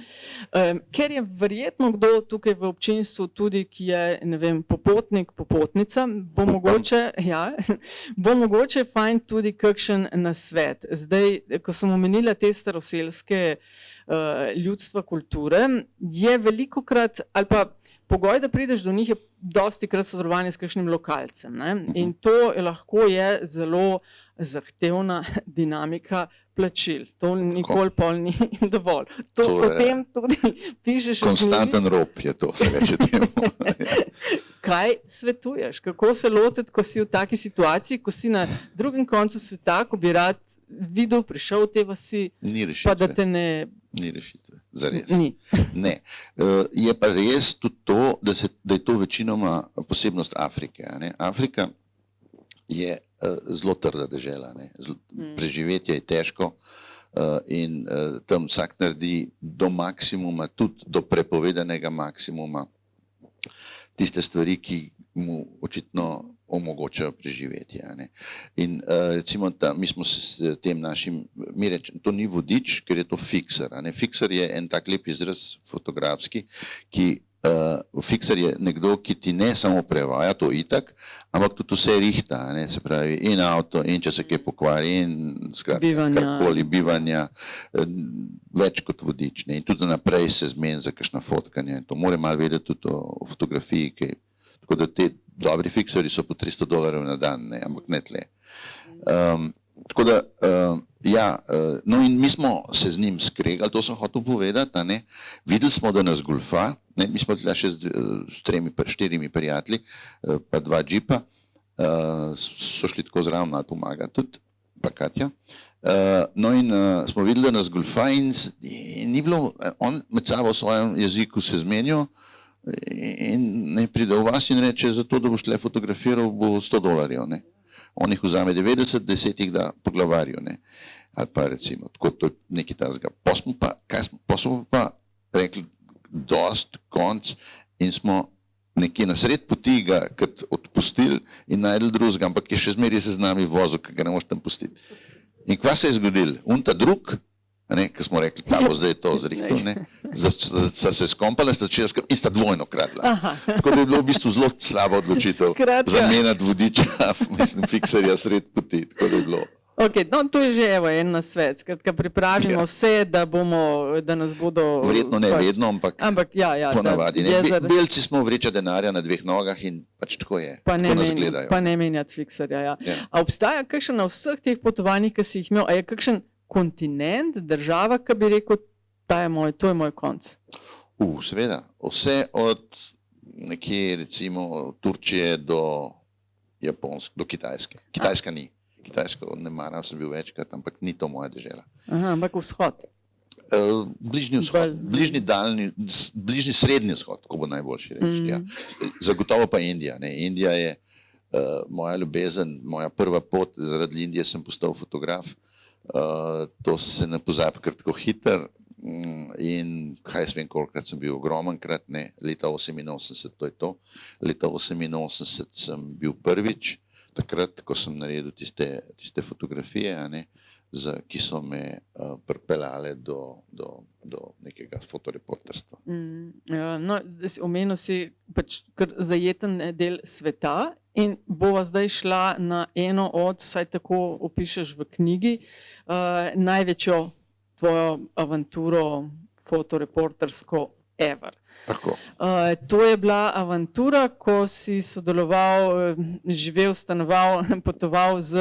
Ker je verjetno kdo tukaj v občinstvu tudi, ki je, ne vem, popotnik, popotnica, bo mogoče fajn tudi kakšen nasvet. Zdaj, ko sem omenila te staroselske ljudstva kulture, je velikokrat, ali pa pogoj, da prideš do njih, je dosti krat sodelovanje s kakšnim lokalcem. Ne? In to lahko je zelo zahtevna dinamika plačil. To nikoli pol ni dovolj. To potem tudi pišeš... Konstanten rob je to, se reče temu. Kaj svetuješ? Kako se lotiti, ko si v taki situaciji, ko si na drugem koncu sveta, ko bi rad videl, prišel v te vasi, pa da te ne... Ni rešitve, zares. Ni. Ne. Je pa res tudi to, da je to večinoma posebnost Afrike. Ne? Afrika je zelo trda dežela. Preživetje je težko in tam vsak naredi do maksimuma, tudi do prepovedanega maksimuma, tiste stvari, ki mu očitno omogočajo preživetje. In recimo, mi smo s tem našim, mi rečemo, to ni vodič, ker je to fikser. Fikser je en tak lep izraz fotografski, ki fikser je nekdo, ki ti ne samo prevaja, to itak, ampak tudi vse rihta, se pravi in avto, in če se kaj pokvari, in skratka, karkoli, bivanja, več kot vodič. In tudi naprej se zmeni za kakšna fotkanja. To mora malo vedeti tudi o fotografiji, tako da te dobri fikseri so po $300 na dan, ampak ne tle. Tako da, ja, no in mi smo se z njim skregali, to sem hotel povedati, videli smo, da nas golfa, mi smo tla še s 3-4 prijatelji, pa 2 džipa, so šli tako zraven malo pomagati tudi, pa Katja. No in smo videli, da nas golfa in ni bilo, on med sabo v svojem jeziku se zmenijo, in ne pride v vas in reče, zato da boš tle fotografiral, bo $100. On jih vzame 90, 10 jih da po glavarju. Ali pa recimo, tako to je nekaj tazga. Pa smo pa rekli, dost konc in smo nekje na sred poti ga odpustili in najdel drugega, ampak je še zmeraj se z nami vozil, ker ga ne moš tam pustiti. In kva se je zgodil? Unta drug, ki smo rekli, ta bo zdaj to zrihtel, sta se skompala, sta začela in sta dvojno kradla. Tako da je bilo v bistvu zelo slaba odločitev zamenjati vodiča, mislim, fikserja sred poti, tako da je bilo. Okay, no, to je že evo, en nasvet, skratka pripravimo vse, da nas bodo... Verjetno ne vedno, ampak ponavadi. Belci smo vreča denarja na dveh nogah in pač tako je, tako nas gledajo. Pa ne menjati fikserja, ja. A obstaja kakšen na vseh teh potovanjih, ki si jih imel, a je kakšen kontinent, država, ki bi rekel, to je moj konc? Seveda, vse od nekje recimo Turčije do Japonske, do Kitajske. Kitajska ni. Kitajsko ne maram, sem bil večkrat, ampak ni to moja dežela. Ampak vzhod? Bližnji vzhod, bližnji srednji vzhod, ko bo najboljši reči. Ja. Zagotovo pa Indija. Indija je moja ljubezen, moja prva pot, zaradi Indije sem postal fotograf. To se ne pozabi kar tako hiter in kaj jaz vem, kolikrat sem bil, ogromenkrat, leta 88, to je to. Leta 88 sem bil prvič, takrat, ko sem naredil tiste fotografije, ki so me pripeljale do nekega fotoreporterstva. No, zdaj omenil si pač kar zajeten del sveta in bova zdaj šla na eno od, vsaj tako opišeš v knjigi, največjo tvojo avanturo fotoreportersko ever. Tako. To je bila avantura, ko si sodeloval, živel, stanoval, potoval z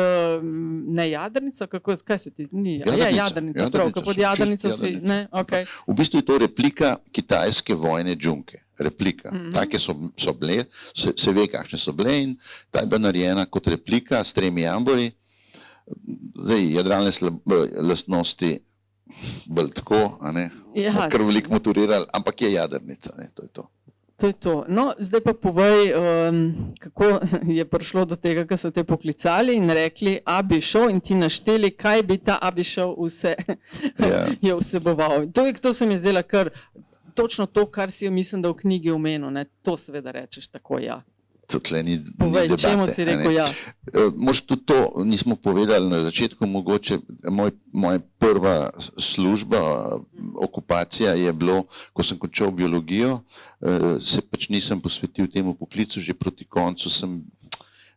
jadrnico, kaj se ti ni? Jadrnica, prav, pod jadrnico si, ne? Okay. V bistvu je to replika kitajske vojne džunke, replika. Take so bile, se ve, kakšne so bile in ta je bila narejena kot replika s 3 jambori. Zdaj, jadralne lastnosti bolj tako, kar veliko motorirali, ampak je jadrnica, to je to. To je to. No, zdaj pa povej, kako je prišlo do tega, ko so te poklicali in rekli, Abi Show in ti našteli, kaj bi ta Abi Show vse je vseboval. To se mi je zdela kar točno to, kar si jo mislim, da v knjigi omenil, to seveda rečeš tako, ja. Povej, čemu si rekel ja? Mož tudi to nismo povedali na začetku, mogoče moja prva služba, okupacija je bilo, ko sem končal biologijo, se pač nisem posvetil temu poklicu, že proti koncu sem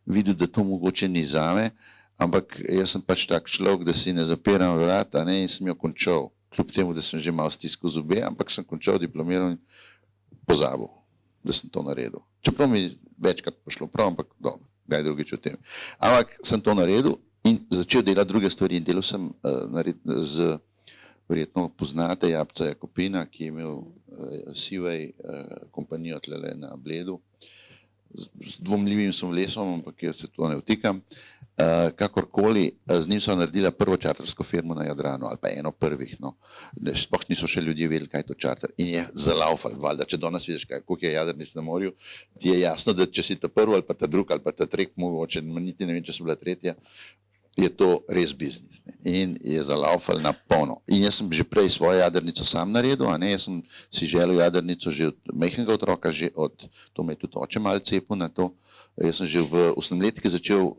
videl, da to mogoče ni zame, ampak jaz sem pač tak človek, da si ne zapiram vrata in sem jo končal, kljub temu, da sem že malo stiskal zobe, ampak sem končal diplomiral in pozabil, da sem to naredil. Čeprav mi večkrat pošlo prav, ampak dobro, kdaj drugič o tem. Ampak sem to naredil in začel delati druge stvari in delal sem verjetno poznate Jabca Jakopina, ki je imel Seaway kompanijo tlele na Bledu, z dvomljivim somlesom, ampak jaz se to ne vtikam. Kakorkoli, z njim so naredila prvo čartersko firmo na Jadranu, ali pa eno prvih, sploh niso še ljudje vedeli, kaj je to čarter. In je zalaufal, valjda, če danes vidiš, koliko je jadrnic na morju, ti je jasno, da če si ta prvi, ali pa ta drug, ali pa ta trek, mogoče, niti ne vem, če so bila tretja, je to res biznis. In je zalaufal na polno. In jaz sem že prej svojo jadrnico sam naredil, jaz sem si želel jadrnico že od majhnega otroka, to me je tudi oče malo cepil na to. Jaz sem že v 8-letki začel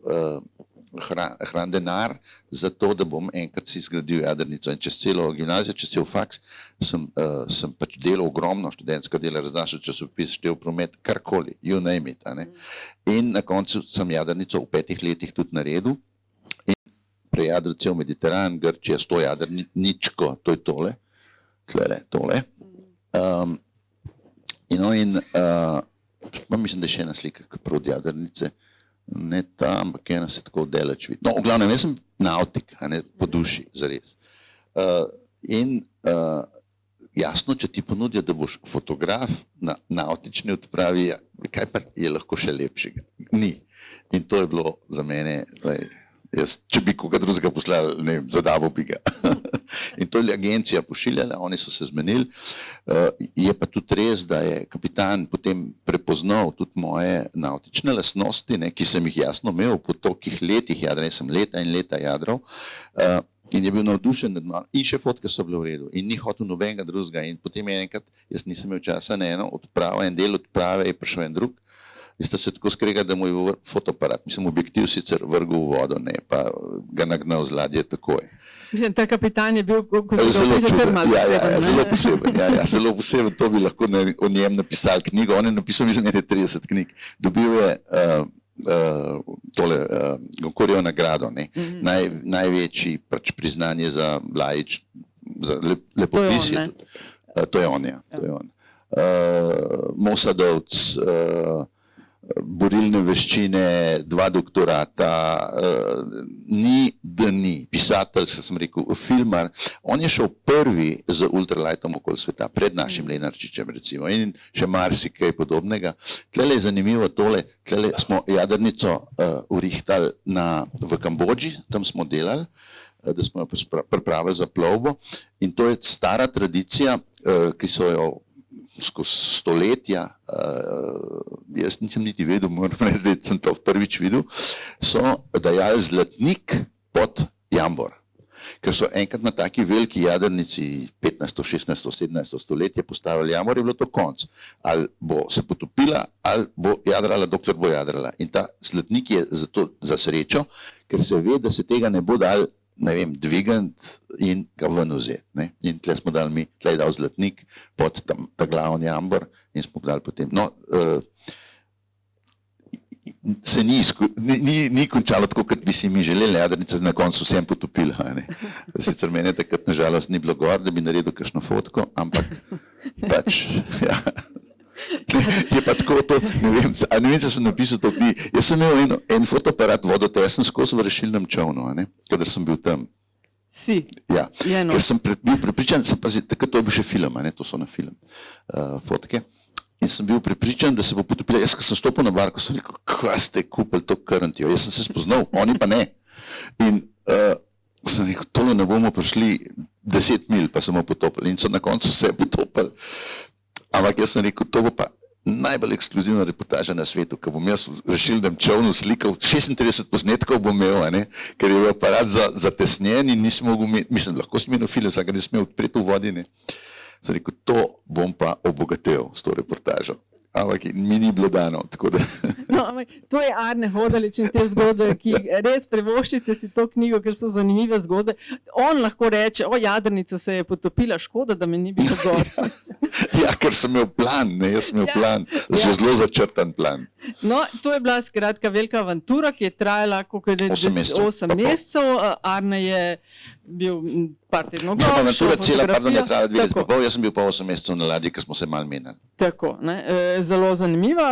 hraniti denar za to, da bom enkrat si zgradil jadrnico. In čez celo gimnazijo, čez cel faks, sem pač delal ogromno študentska dela, raznašal časopis, štel promet, karkoli, you name it. In na koncu sem jadrnico v 5 letih tudi naredil. In prejadril cel Mediteran, Grčija, 100 jadrničko, to je tole, tole. Mislim, da je še ena slika, ki prav od jadrnice, ne ta, ampak ena se tako daleč vidi. No, v glavnem, jaz sem nautik, po duši, zares. Jasno, če ti ponudijo, da boš fotograf na nautični odpravi, kaj pa je lahko še lepšega? Ni. In to je bilo za mene, če bi koga drugega poslal, ne vem, zadavo bi ga. In to je agencija pošiljala, oni so se zmenili. Je pa tudi res, da je kapitan potem prepoznal tudi moje nautične lastnosti, ki sem jih jasno imel po tolikih letih jadra, jaz sem leta in leta jadral. In je bil navdušen nad mano. In še fotke so bile v redu. In ni hotel nobenega drugega. In potem je enkrat, jaz nisem imel časa na eno odpravo, en del odprave je prišel en drug. In sta se tako skregali, da mu je fotoaparat, mislim, objektiv sicer vrgel v vodo, ne, pa ga nagnal z ladje takoj. Mislim, ta kapitan je bil, ko se ga Zelo opisal, kar malo poseben. ne? zelo poseben. Zelo poseben, to bi lahko o njem napisali knjigo. On je napisal, mislim, 30 knjig. Dobil je Goncourjevo nagrado, ne. Največji pač priznanje za Blajič, za lepopisje. To je on, ja. To je on. Mosadovc, borilne veščine, 2 doktorata, ni, da ni, pisatelj, sem rekel, filmar, on je šel prvi z ultralightom okoli sveta, pred našim Lenarčičem recimo in še marsikaj podobnega. Tlele je zanimivo tole, tlele smo jadrnico urihtali v Kambodži, tam smo delali, da smo jo pripravili za plovbo in to je stara tradicija, ki so jo skozi stoletja, jaz nisem niti vedel, moram reči, da sem to prvič videl, so dajali zlatnik pod jambor. Ker so enkrat na taki veliki jadrnici 15., 16., 17. stoletje postavili jambor, je bilo to konc. Ali bo se potopila, ali bo jadrala, dokler bo jadrala. In ta zlatnik je zato za srečo, ker se ve, da se tega ne bo dal, ne vem, dvigant in ga ven vzeti. In tle smo dali tle je dal zlatnik pod ta glavni jambor in smo dali potem. No, se ni končalo tako, kot bi si mi želeli, jadrnica na koncu vsem potopila. Sicer mene takrat nažalost ni bilo gor, da bi naredil kakšno fotko, ampak pač, ja. Je pa tako to, ne vem, če sem napisal to knjigo. Jaz sem imel en fotoaparat vodotesen skozi v rešilnem čovnu, kadar sem bil tam. Si, Ja, je no. ker sem bil prepričan, takrat to je bil še film, to so na film fotke. In sem bil prepričan, da se bo potopila. Jaz, ko sem stopil na barko, sem rekel, kaj ste kupili to karantijo. Jaz sem se spoznal, oni pa ne. In sem rekel, tole ne bomo prišli 10 milj, pa smo potopili. In so na koncu se potopili. Ampak jaz sem rekel, to bo pa najbolj ekskluzivna reportaža na svetu, ko bom jaz v rešilnem čovnu slikal, 36 posnetkov bom imel, ker je bil aparat zatesnjen in nisem mogel imeti, mislim, lahko sem imel film, vsakaj nisem imel odpreti v vodi. Sem rekel, to bom pa obogatel s to reportažo. Ampak mi ni bilo dano, tako da. No, ampak to je Arne Hodalič in te zgodbe, ki res privoščite si to knjigo, ker so zanimive zgodbe. On lahko reče, jadrnica se je potopila, škoda, da me ni bilo gor. Ja, ker sem imel plan, jaz sem imel plan, že zelo začrtan plan. No, to je bila skratka velika avantura, ki je trajala 8 mesecev. Arne je bil par tednov gor. Avantura cela, pardon, je trajala 2 leta pa pol, jaz sem bil pa 8 mesecev na ladji, ker smo se malo menjali. Tako, zelo zanimiva.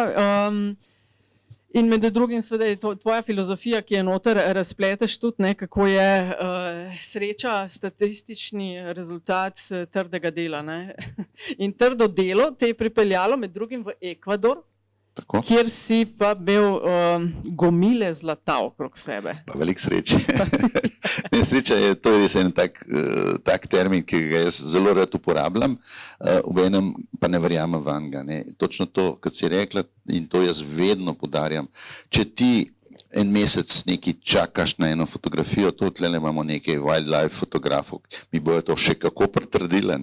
In med drugim seveda je tvoja filozofija, ki je noter razpleteš tudi, kako je sreča statistični rezultat trdega dela. In trdo delo te je pripeljalo med drugim v Ekvador, Tako? Kjer si pa imel gomile zlata okrog sebe. Pa veliko sreče. Sreča je, to je res en tak termin, ki ga jaz zelo rad uporabljam, obenem pa ne verjamem vanga. Točno to, kot si rekla, in to jaz vedno podarjam, če ti en mesec nekaj čakaš na eno fotografijo, to tlele imamo nekaj wildlife fotografov, mi bojo to še kako pritrdila,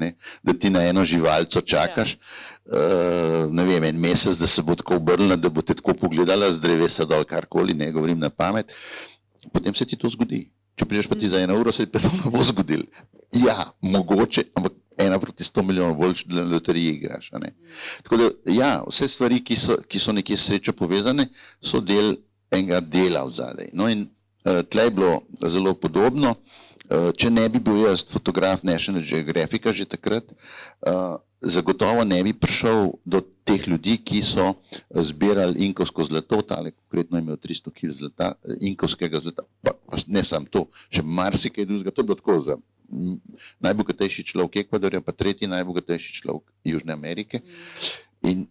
da ti na eno živalco čakaš, ne vem, en mesec, da se bo tako obrnila, da bo te tako pogledala z drevesa dol, karkoli, ne govorim na pamet, potem se ti to zgodi. Če prideš pa ti za 1 uro, se ti to ne bo zgodilo. Ja, mogoče, ampak 1 proti 100 milijonov bolj na loteriji igraš. Tako da, ja, vse stvari, ki so nekje s srečo povezane, so del enega dela vzadej. No in tle je bilo zelo podobno. Če ne bi bil jaz fotograf National Geographica že takrat, zagotovo ne bi prišel do teh ljudi, ki so zbirali inkovsko zlato, tale konkretno imel 300 kg zlata, inkovskega zlata, pa ne samo to, še marsikaj drugega, to je bilo tako za najbogatejši človek Ekvadorja, pa 3. najbogatejši človek Južne Amerike. In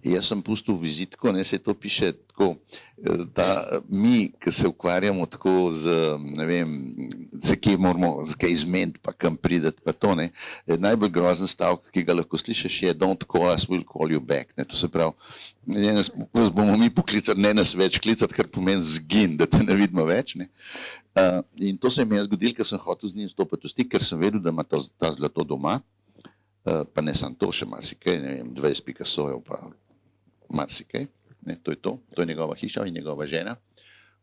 Jaz sem pustil vizitko, ne, se to piše tako, mi, ki se ukvarjamo tako z, ne vem, se kje moramo, kaj izmeniti, pa kam prideti, pa to, ne, najbolj grozen stavek, ki ga lahko slišiš, je don't call us, we'll call you back, ne, to se pravi, vas bomo mi poklicati, ne nas več klicati, kar pomeni zgin, da te ne vidimo več, ne. In to se je meni zgodilo, ker sem hotel z njim stopiti v stik, ker sem vedel, da ima ta zlato doma, pa ne samo to, še marsikaj, ne vem, 20 Picassojev, pa marsikaj, ne, to je njegova hiša in njegova žena,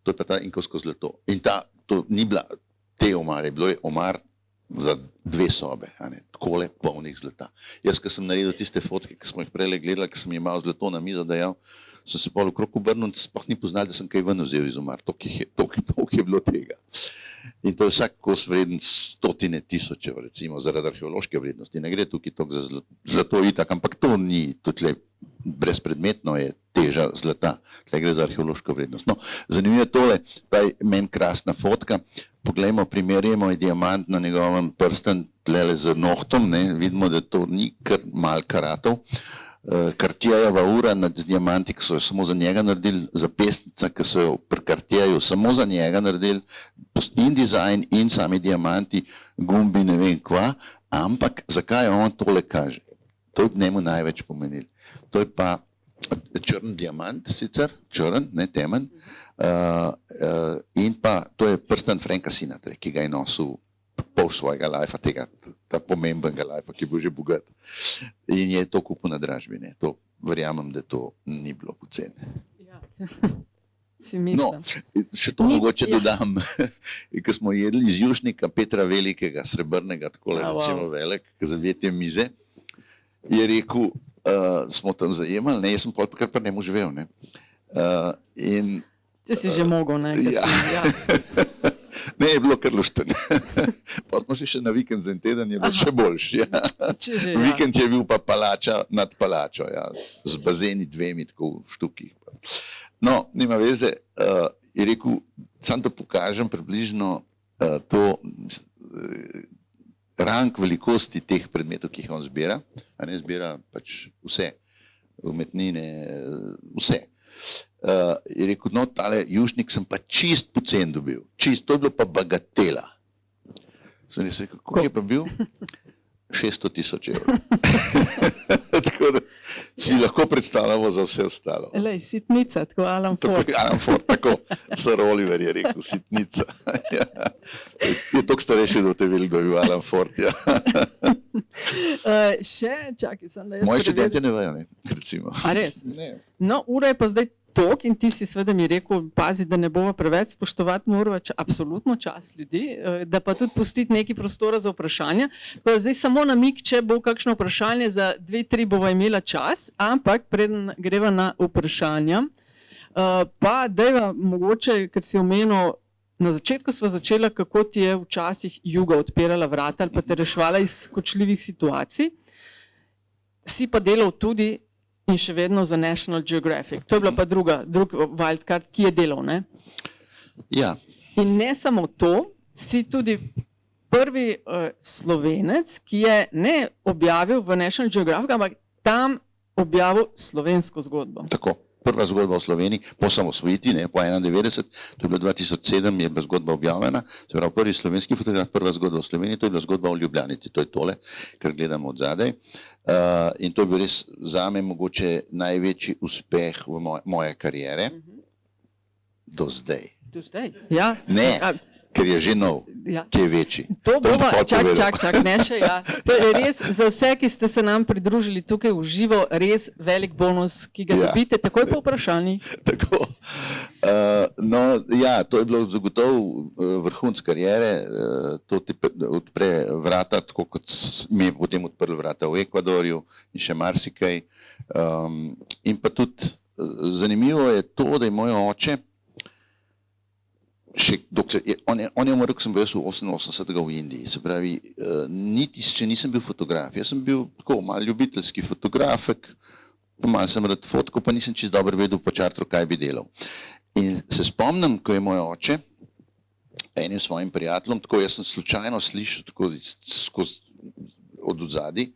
to je pa ta inkovsko zlato. In to ni bila te omare, bilo je omar za 2 sobe, a ne, takole polnih zlata. Jaz, ko sem naredil tiste fotke, ki smo jih prej gledali, ko sem imel zlato na mizo dajal, sem se pol okrog obrnil, sploh ni poznal, da sem kaj ven vzel iz omar, toliko je bilo tega. In to je vsak kos vreden 100 tisočev, recimo, zaradi arheološke vrednosti. Ne gre tukaj toliko za zlato itak, ampak to ni, tudi brezpredmetno je teža zlata, tle gre za arheološko vrednost. No, zanimivo je tole, pa je meni krasna fotka, poglejmo, primerjamo je diamant na njegovem prsten, tlele z nohtom, ne, vidimo, da to ni kar mal karatov, Cartierjeva ura z diamanti, ki so jo samo za njega naredili, zapestnica, ki so jo pri Cartierju samo za njega naredili, in dizajn, in sami diamanti, gumbi, ne vem kva, ampak zakaj on tole kaže? To je njemu največ pomenilo. To je pa črn diamant sicer, črn, ne temen, in pa to je prsten Franka Sinatra, ki ga je nosil pol svojega lajfa, ta pomembenega lajfa, ki je bil že bogat. In je to kupil na dražbi, ne. To verjamem, da to ni bilo poceni. Ja. Si mislim. No, še to mogoče dodam, ko smo jedli iz jušnika Petra Velikega, srebrnega, takole recimo velik, za 2 mize, je rekel, smo tam zajemali, ne, jaz sem pol kar pri njemu živel, ne. Če si že mogel, ne, ja. Ne, je bilo kar luštno. Pa smo še na vikend za en teden, je bilo še boljši. Ja. Vikend je bil pa palača nad palačo, ja, z bazeni 2 tako v štukih. No, nima veze, je rekel, sam to pokažem približno to rang velikosti teh predmetov, ki jih on zbira, a ne zbira pač vse, umetnine, vse. Je rekel, no, tale jušnik sem pa čist pocen dobil, čist, to je bilo pa bagatela. Sem rekel, koliko je pa bil? 600 tisoč evrov. Tako da si lahko predstavljamo za vse ostalo. Elej, sitnica, tako Alan Ford. Alan Ford, tako, Sir Oliver je rekel, sitnica. Ja. Je toliko starejši, da te veli, da je bil Alan Ford. Ja. Čakaj, sem da jaz moji študenti ne vejo, ne, recimo. A res? Ne. No, ura je pa zdaj tok in ti si seveda mi rekel, pazi, da ne bomo preveč spoštovati, moramo absolutno čas ljudi, da pa tudi pustiti nekaj prostora za vprašanja. Pa zdaj samo namig, če bo kakšno vprašanje, za 2-3 bova imela čas, ampak preden greva na vprašanja, pa dajva mogoče, ker si omenil, na začetku sva začela, kako ti je včasih Juga odpirala vrata ali pa te reševala iz kočljivih situacij, si pa delal tudi in še vedno za National Geographic. To je bila pa drug wildcard, ki je delal, ne? Ja. In ne samo to, si tudi prvi Slovenec, ki je ne objavil v National Geographic, ampak tam objavil slovensko zgodbo. Tako, prva zgodba o Sloveniji, po samosvojitvi, ne, po 91, to je bilo 2007, je bila zgodba objavljena, se pravi prvi slovenski fotograf, prva zgodba o Sloveniji, to je bila zgodba o Ljubljanici, to je tole, kar gledamo od zadaj. In to je bil res zame mogoče največji uspeh v moje kariere do zdaj. Do zdaj? Ja. Ne, ker je že nov, ja. Ki je večji. To bova, čak, ne še, ja. To je res za vse, ki ste se nam pridružili tukaj v živo, res velik bonus, ki ga dobite, takoj po vprašanji. Tako. No, ja, to je bilo zagotovo vrhunc kariere, to ti odpre vrata, tako kot mi je potem odprl vrata v Ekvadorju in še marsikaj. In pa tudi zanimivo je to, da je moj oče, on je umrl, ko sem bil jaz v 88. v Indiji, se pravi, niti še nisem bil fotograf, jaz sem bil tako malo ljubiteljski fotografek, malo sem rad fotkal, pa nisem čisto dobro vedel po čartru, kaj bi delal. In se spomnim, ko je moj oče enim svojim prijateljem, tako jaz sem slučajno slišal tako od odzadi,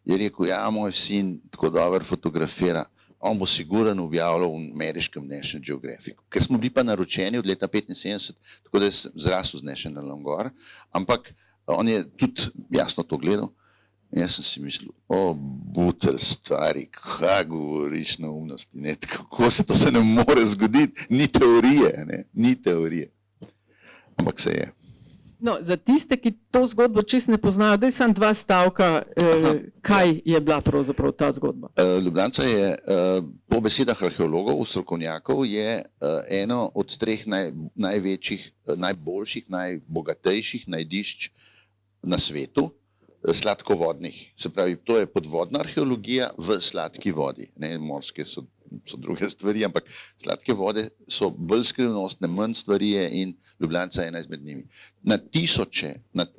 je rekel, ja, moj sin tako dobro fotografira, on bo siguren objavljal v ameriškem National Geographicu. Ker smo bili pa naročeni od leta 75, tako da je zrasel z Nationalom gor, ampak on je tudi jasno to gledal. In jaz sem si mislil, butelj stvari, kaj govoriš neumnosti, ne? Kako se to se ne more zgoditi, ni teorije, ne? Ni teorije. Ampak se je. No, za tiste, ki to zgodbo čisto ne poznajo, daj samo 2 stavka, kaj je bila pravzaprav ta zgodba. Ljubljanca je, po besedah arheologov, strokovnjakov, je eno od 3 največjih, najboljših, najbogatejših najdišč na svetu, sladkovodnih. Se pravi, to je podvodna arheologija v sladki vodi. Ne, morske so druge stvari, ampak sladke vode so bolj skrivnostne, manj stvari je in Ljubljanca je ena izmed njimi. Na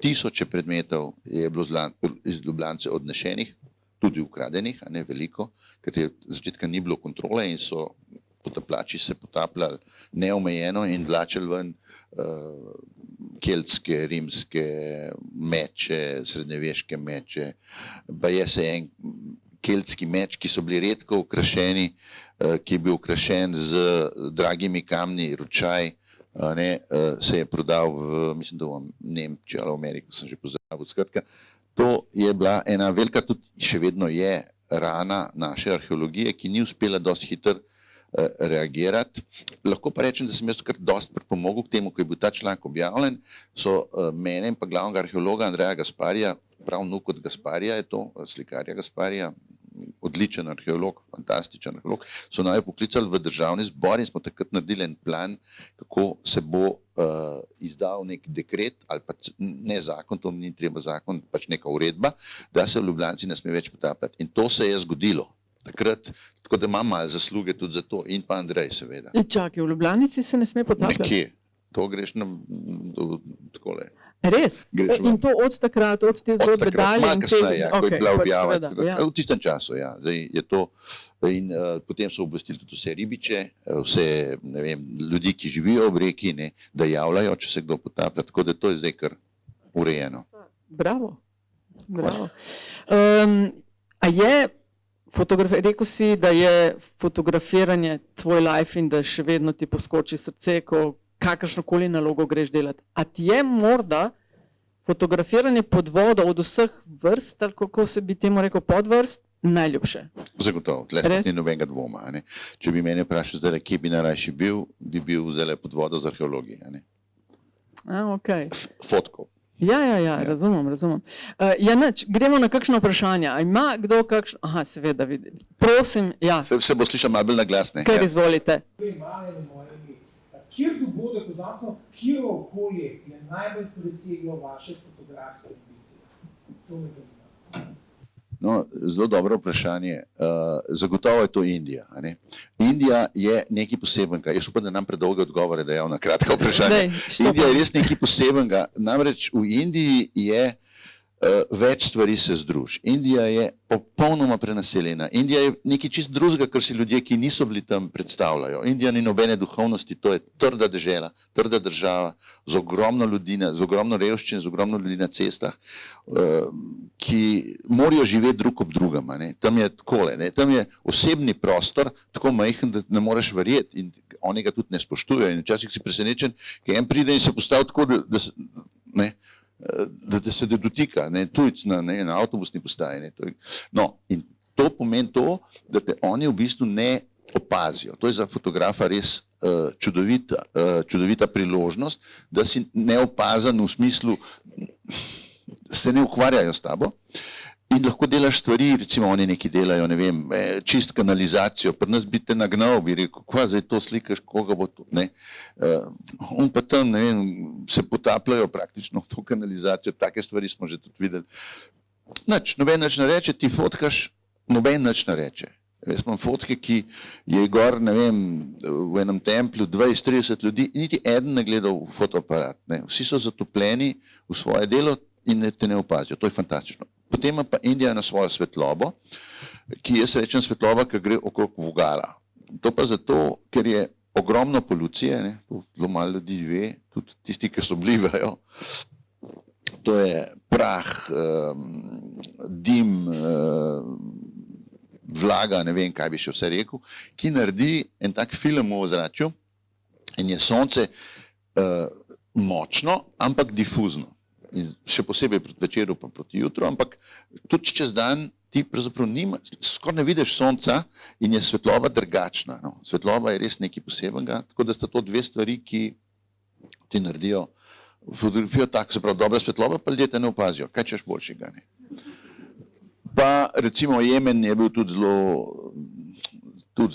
tisoče predmetov je bilo iz Ljubljance odnešenih, tudi ukradenih, a ne veliko, ker je začetka ni bilo kontrole in so potapljači se potapljali neomejeno in vlačili ven keltske, rimske meče, srednjeveške meče. Baje se en keltski meč, ki so bili redko okrašeni, ki je bil okrašen z dragimi kamni, ročaj, se je prodal v, mislim, da v Nemčijo ali v Ameriko, sem že pozabil. Skratka, to je bila ena velika, tudi še vedno je, rana naše arheologije, ki ni uspela dosti hitro reagirati. Lahko pa rečem, da sem jaz kar dosti pripomogel k temu, ko je bil ta članek objavljen, so mene in pa glavnega arheologa Andreja Gasparija, prav vnuk od Gasparija je to, slikarja Gasparija, odličen arheolog, fantastičen arheolog, so naj poklicali v državni zbor in smo takrat naredili en plan, kako se bo izdal nek dekret, ali pa ne zakon, to ni treba zakon, pač neka uredba, da se v Ljubljanci ne sme več potapljati. In to se je zgodilo. Takrat, tako da imam malo zasluge tudi za to in pa Andrej seveda. Čakaj, v Ljubljanici se ne sme potapljati? Nekje, to greš na takole. Res? In to od takrat, od te zgodbe dalje? Malo kasneje, ko je bila objava. V tistem času, ja. Zdaj je to, in potem so obvestili tudi vse ribiče, vse, ne vem, ljudi, ki živijo ob reki, ne, da javljajo, če se kdo potaplja, tako da to je zdaj kar urejeno. Bravo, bravo. A je rekel si, da je fotografiranje tvoj life in da še vedno ti poskoči srce, ko kakršnokoli nalogo greš delati. A ti je morda fotografiranje pod vodo od vseh vrst, ali kako se bi temu rekel podvrst, najljubše? Zagotovo, tle ni nobenega dvoma. Ne? Če bi mene vprašal zdaj, kje bi najrajši bil, bi bil zdaj pod vodo z arheologijo. Okay. Fotkov. Ja, razumem. Ja, nič, gremo na kakšno vprašanje. A ima kdo kakšno? Aha, seveda, vidi. Prosim, ja. Se bo slišal malo bolj na glas, ne? Kar izvolite. Kjer dogodek, odnosno, kjer okolje je najbolj preseglo vaše fotografske ambicije? To me zanima. No, zelo dobro vprašanje. Zagotovo je to Indija. Indija je nekaj posebenega. Jaz upam, da nam predolge odgovore dajal na kratka vprašanja. Indija je res nekaj posebenega. Namreč v Indiji je več stvari se združi. Indija je popolnoma prenaseljena. Indija je nekaj čist drugega, kar si ljudje, ki niso bili tam, predstavljajo. Indija ni nobene duhovnosti, to je trda dežela, trda država, z ogromno ljudi, z ogromno revščin, z ogromno ljudi na cestah, ki morajo živeti drug ob drugem. Tam je takole, tam je osebni prostor tako majhen, da ne moreš verjeti in oni ga tudi ne spoštujejo. In včasih si presenečen, ker en pride in se postavi tako, da se dotika, tujc na avtobusni postaji. No, in to pomeni to, da te oni v bistvu ne opazijo. To je za fotografa res čudovita priložnost, da si neopazen v smislu, se ne ukvarjajo s tabo in lahko delaš stvari, recimo oni neki delajo, ne vem, čist kanalizacijo, pri nas bi te nagnal, bi rekel, kva zdaj to slikaš, koga bo to, ne. On pa tam, ne vem, se potapljajo praktično v to kanalizacijo, take stvari smo že tudi videli. Nič, noben nič ne reče, ti fotkaš, noben nič ne reče. Jaz imam fotke, ki je gor, ne vem, v enem templju 20-30 ljudi, niti eden ne gleda v fotoaparat, ne. Vsi so zatopljeni v svoje delo in te ne opazijo, to je fantastično. Potem ima pa Indija na svojo svetlobo, ki jaz rečem svetloba, ki gre okrog vogala. To pa zato, ker je ogromno polucije, zelo malo ljudi ve, tudi tisti, ki soblivajo. To je prah, dim, vlaga, ne vem, kaj bi še vse rekel, ki naredi en tak film v ozračju in je sonce močno, ampak difuzno. In še posebej proti večeru pa proti jutru, ampak tudi čez dan ti pravzaprav skoraj ne vidiš sonca in je svetloba drugačna. No. Svetloba je res nekaj posebenega, tako da sta to dve stvari, ki ti naredijo fotografijo tako, se pravi dobra svetloba, pa ljudje te ne opazijo, kaj češ boljšega. Ne. Pa recimo Jemen je bil tudi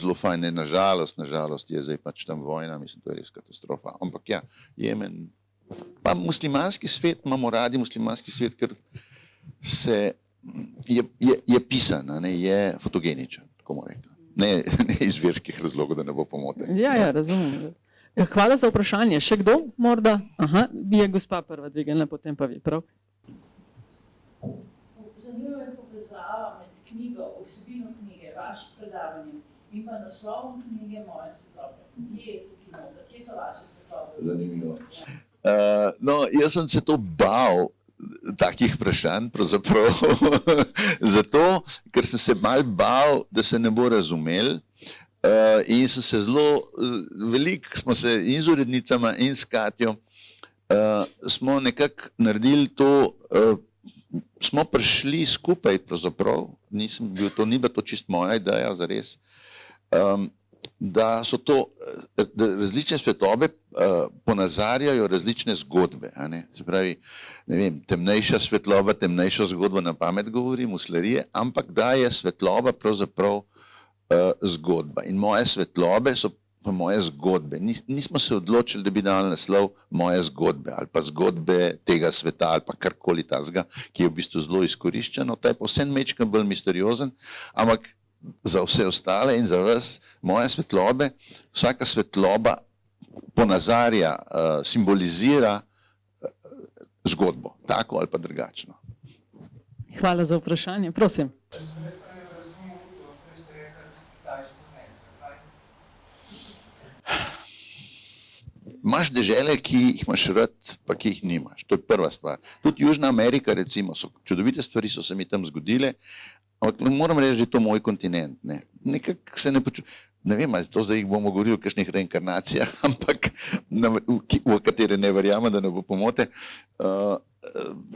zelo fajn, ne, nažalost je zdaj pač tam vojna, mislim, to je res katastrofa, ampak ja, Jemen, pa muslimanski svet, imamo radi muslimanski svet, ker je pisan, ne, je fotogeničen, tako bomo rekli. Ne iz verskih razlogov, da ne bo pomote. Ja, razumem. Hvala za vprašanje. Še kdo morda? Aha, je gospa prva dvignila, potem pa vi, prav? Zanimiva je povezava med knjigo, vsebino knjige, vašim predavanjem in pa naslovom knjige Moje svetlobe. Kje je tukaj možda? Kje so vaše svetlobe? Zanimivo. No, jaz sem se to bal takih vprašanj, pravzaprav, zato, ker sem se mal bal, da se ne bo razumel, in sem se veliko smo se in z urednicama in s Katjo, smo nekako naredili to, smo prišli skupaj, pravzaprav, ni bila to čist moja ideja, zares, da so to, da različne svetlobe ponazarjajo različne zgodbe. Se pravi, ne vem, temnejša svetloba, temnejša zgodba, na pamet govorim, muslarije, ampak da je svetloba pravzaprav zgodba. In moje svetlobe so pa moje zgodbe. Nismo se odločili, da bi dali naslov Moje zgodbe ali pa zgodbe tega sveta ali pa karkoli tazga, ki je v bistvu zelo izkoriščeno. Ta je pa vsem mečkem bolj misteriozen, ampak za vse ostale in za vas, moje svetlobe, vsaka svetloba ponazarja, simbolizira zgodbo, tako ali pa drugačno. Hvala za vprašanje, prosim. Imaš dežele, ki jih imaš rad, pa ki jih nimaš. To je prva stvar. Tudi Južna Amerika, recimo, čudovite stvari so se mi tam zgodile, ampak moram reči, da je to moj kontinent. Nekako se ne počutim, ne vem, ali to zdaj bomo govorili o kakšnih reinkarnacijah, ampak v katere ne verjamem, da ne bo pomote,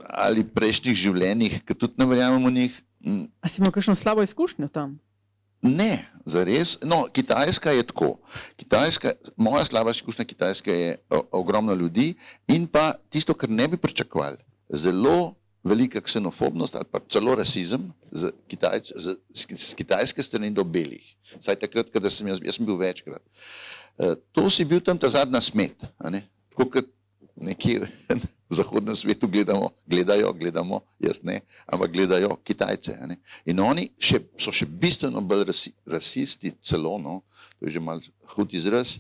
ali prejšnjih življenjih, ki tudi ne verjamem v njih. A si imel kakšno slabo izkušnjo tam? Ne, zares. No, Kitajska je tako. Moja slaba izkušnja Kitajske je ogromno ljudi in pa tisto, kar ne bi pričakovali, zelo velika ksenofobnost ali pa celo rasizem z kitajske strani do belih. Saj takrat, kada jaz sem bil večkrat. To si bil tam ta zadnja smet. Tako kot nekje v zahodnem svetu gledamo, jaz ne, ampak gledajo Kitajce. In oni so še bistveno bolj rasisti celo, no, to je že malo hud izraz,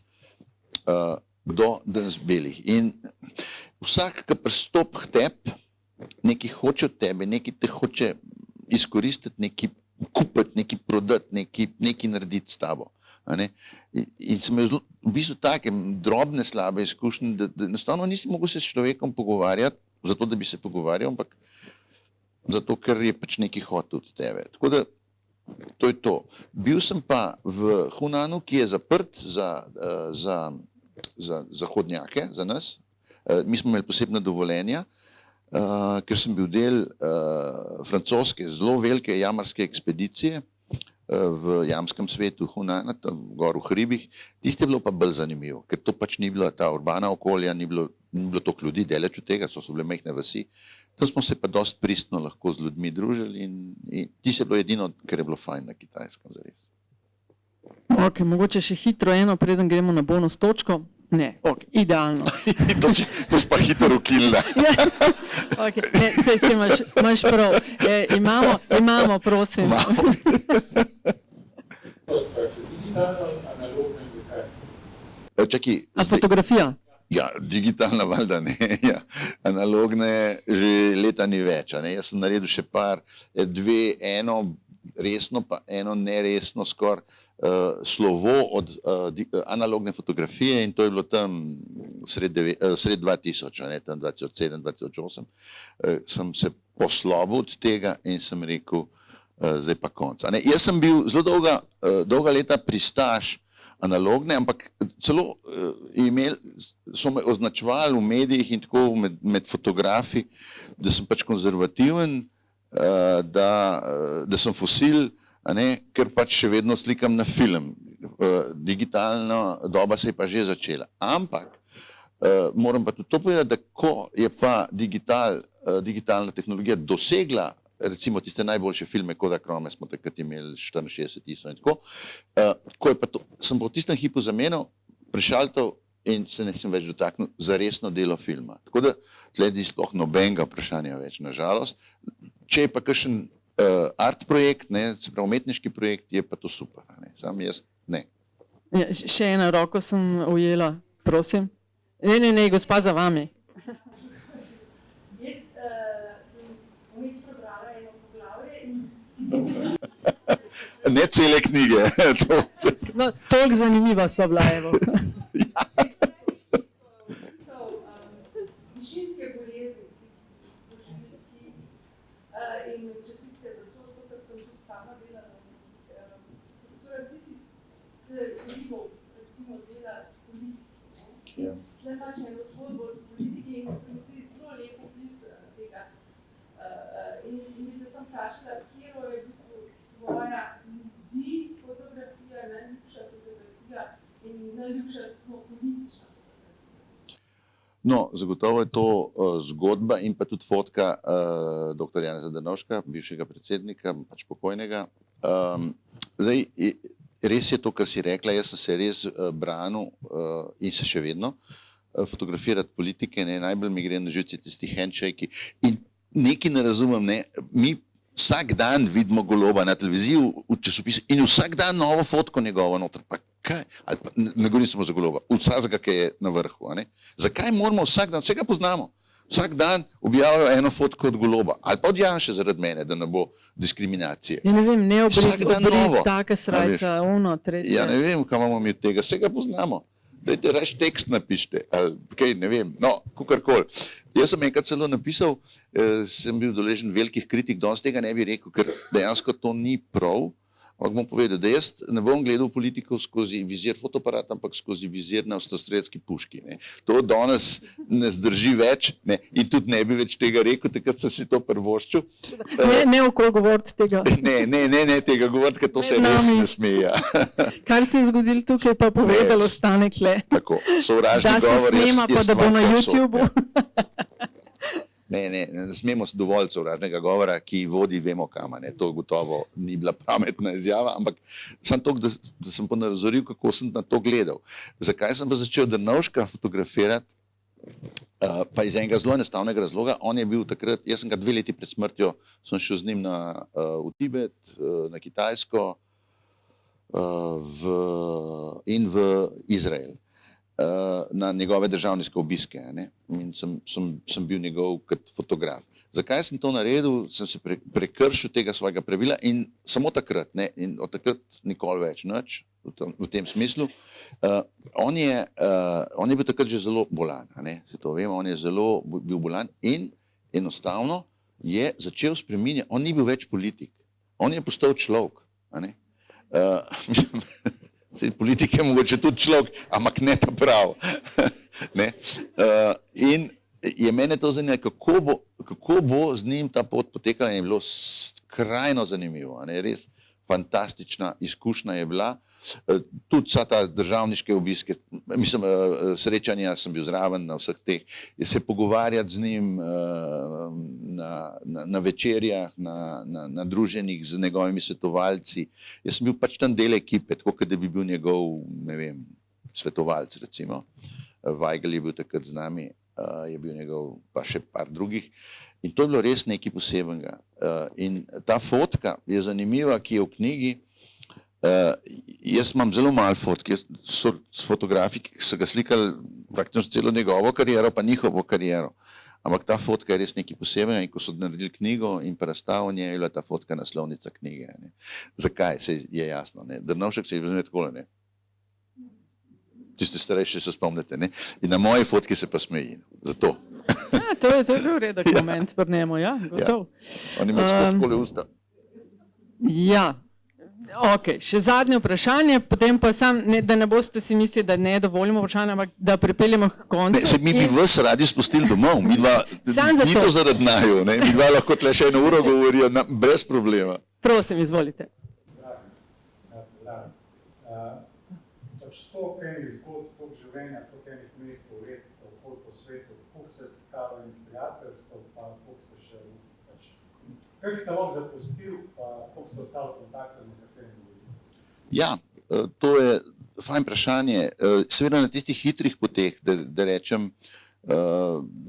do danes belih. In vsak, ki pristopi k tebi, nekaj hoče od tebe, nekaj te hoče izkoristiti, nekaj kupiti, nekaj prodati, nekaj narediti s tabo. In sem imel v bistvu take drobne slabe izkušnje, da enostavno nisem mogel se s človekom pogovarjati, zato da bi se pogovarjal, ampak zato, ker je pač nekaj hotel od tebe. Tako da, to je to. Bil sem pa v Hunanu, ki je zaprt za zahodnjake, za nas. Mi smo imeli posebna dovoljenja, ker sem bil del francoske, zelo velike jamarske ekspedicije v jamskem svetu Hunana, tam gor v hribih. Tiste je bilo pa bolj zanimivo, ker to pač ni bila ta urbana okolja, ni bilo toliko ljudi, daleč od tega, so bile majhne vasi. Tam smo se pa dosti pristno lahko z ljudmi družili in tisto je bilo edino, kar je bilo fajn na Kitajskem zares. Ok, mogoče še hitro eno, preden gremo na bonus točko. Ne, ok, idealno. To si pa hitro ukinila. Ok, ne, saj imaš prav. Imamo, prosim. Čakaj. A fotografija? Ja, digitalna valjda ne, ja. Analogne že leta ni več. Jaz sem naredil še dve, eno resno pa eno neresno skoraj slovo od analogne fotografije in to je bilo tam sred 2000, tam 2007, 2008. Sem se poslobil od tega in sem rekel, zdaj pa konc. Jaz sem bil zelo dolga leta pristaš analogne, ampak celo so me označevali v medijih in tako med fotografi, da sem pač konzervativen, da sem fosil, ker pač še vedno slikam na film. Digitalna doba se je pa že začela. Ampak moram pa tudi to povedati, da ko je pa digitalna tehnologija dosegla recimo tiste najboljše filme Kodakrome smo takrat imeli 64 000 in tako, ko je pa to, sem pa v tistem hipu zamenil, prešaltal in se nisem več dotaknil za resno delo filma. Tako da tledi sploh nobenega vprašanja več, nažalost. Če je pa kakšen art projekt, se pravi umetniški projekt, je pa to super. Sam jaz ne. Ja, še eno roko sem ujela, prosim. Ne, gospa za vami. Jaz sem vmes prebrala eno poglavje in... Ne cele knjige. No, toliko zanimiva sva bila, evo. Višinske bolezni, in čestitke za to, ker sem tudi sama delala. Ti si se veliko, recimo, dela s politiki. Tle pač eno zgodbo s politiki in se mi zdi zelo lep opis tega. In da sem vprašala, kjero je v bistvu tvoja ljudi fotografija, najljubša fotografija in najljubša recimo politična fotografija. No, zagotovo je to zgodba in pa tudi fotka dr. Janeza Drnovška, bivšega predsednika, pač pokojnega. Zdaj, res je to, kar si rekla, jaz sem se res branil in se še vedno fotografirati politike, najbolj mi gre na živce tisti handshake in nekaj ne razumem, mi vsak dan vidimo Goloba na televiziji, v časopisu in vsak dan novo fotko njegovo noter, pa kaj, ali pa ne govorim samo za Goloba, vsakega, ki je na vrhu, zakaj moramo vsak dan, vse ga poznamo, vsak dan objavljajo eno fotko od Goloba, ali pa od Janše zaradi mene, da ne bo diskriminacije. Ja ne vem, ne obrit, taka srajca, ono, tretje. Ja ne vem, kam imamo mi od tega, vse ga poznamo. Dajte, raš tekst napište, ali kaj, ne vem, no, kakorkoli. Jaz sem enkrat celo napisal, sem bil deležen velikih kritik, danes tega ne bi rekel, ker dejansko to ni prav, ampak bom povedal, da jaz ne bom gledal politikov skozi vizir fotoaparat, ampak skozi vizir na ostrostrelski puški. To danes ne zdrži več in tudi ne bi več tega rekel, takrat sem si to privoščil. Ne okoli govoriti tega. Ne tega govoriti, ker to se res ne smeja. Kar se je zgodilo tukaj, pa povedalo ostane tle. Tako, sovražni govor. Da se snema, pa da bo na YouTubeu. Ne smemo se dovolj sovražnega govora, ki vodi vemo kam. To gotovo ni bila pametna izjava, ampak samo to, da sem pa nazoril, kako sem na to gledal. Zakaj sem pa začel Drnovška fotografirati, pa iz enega zelo enostavnega razloga. On je bil takrat, jaz sem ga 2 leti pred smrtjo, sem šel z njim v Tibet, na Kitajsko in v Izrael. Na njegove državniške obiske in sem bil njegov kot fotograf. Zakaj sem to naredil? Sem se prekršil tega svojega pravila in samo takrat, in od takrat nikoli več nič v tem smislu. On je bil takrat že zelo bolan, se to vemo, on je zelo bil bolan in enostavno je začel spreminjati, on ni bil več politik, on je postal človek. Politik je mogoče tudi človek, ampak ne ta prav. In je mene to zanimalo, kako bo z njim ta pot potekala in je bilo skrajno zanimivo. Res fantastična izkušnja je bila. Tudi vsa ta državniške obiske, mislim, srečanja sem bil zraven na vseh teh, se pogovarjati z njim na večerjah, na druženjih z njegovimi svetovalci. Jaz sem bil pač tam del ekipe, tako da bi bil njegov, ne vem, svetovalc recimo. Weigl je bil takrat z nami, je bil njegov, pa še par drugih. In to je bilo res nekaj posebenega. In ta fotka je zanimiva, ki je v knjigi. Jaz imam zelo malo fotk, so fotografi, ki so ga slikali praktično celo njegovo kariero, pa njihovo kariero. Ampak ta fotka je res nekaj posebnega in ko so naredili knjigo in pa razstavljanje, je bila ta fotka naslovnica knjige. Zakaj, se je jasno. Drnovšek se je bil takole. Tiste starejši se spomnite. In na moji fotki se pa smeji. Zato. To je bil redek moment pri njemu, ja, gotov. On ima skozi usta. Ja, ok, še zadnje vprašanje, potem pa sam, ne, da ne boste si mislili, da ne dovolimo vprašanja, ampak da pripeljemo k koncu. Ne, se mi bi vas radi spustili domov, mi dva, Samo zato. ni to zaradi naju, ne? Mi dva lahko tle še 1 uro govorijo brez problema. Prosim, izvolite. Pač toliko enih zgodb, toliko življenja, toliko enih mesecev, let, okoli po svetu, koliko se tkalo in prijateljstv, pa koliko se še pač, kako ste lahko zapustili, pa koliko ste ostali v kontaktu z nekaterimi ljudmi? Ja, to je fajn vprašanje. Seveda na tistih hitrih poteh, da rečem,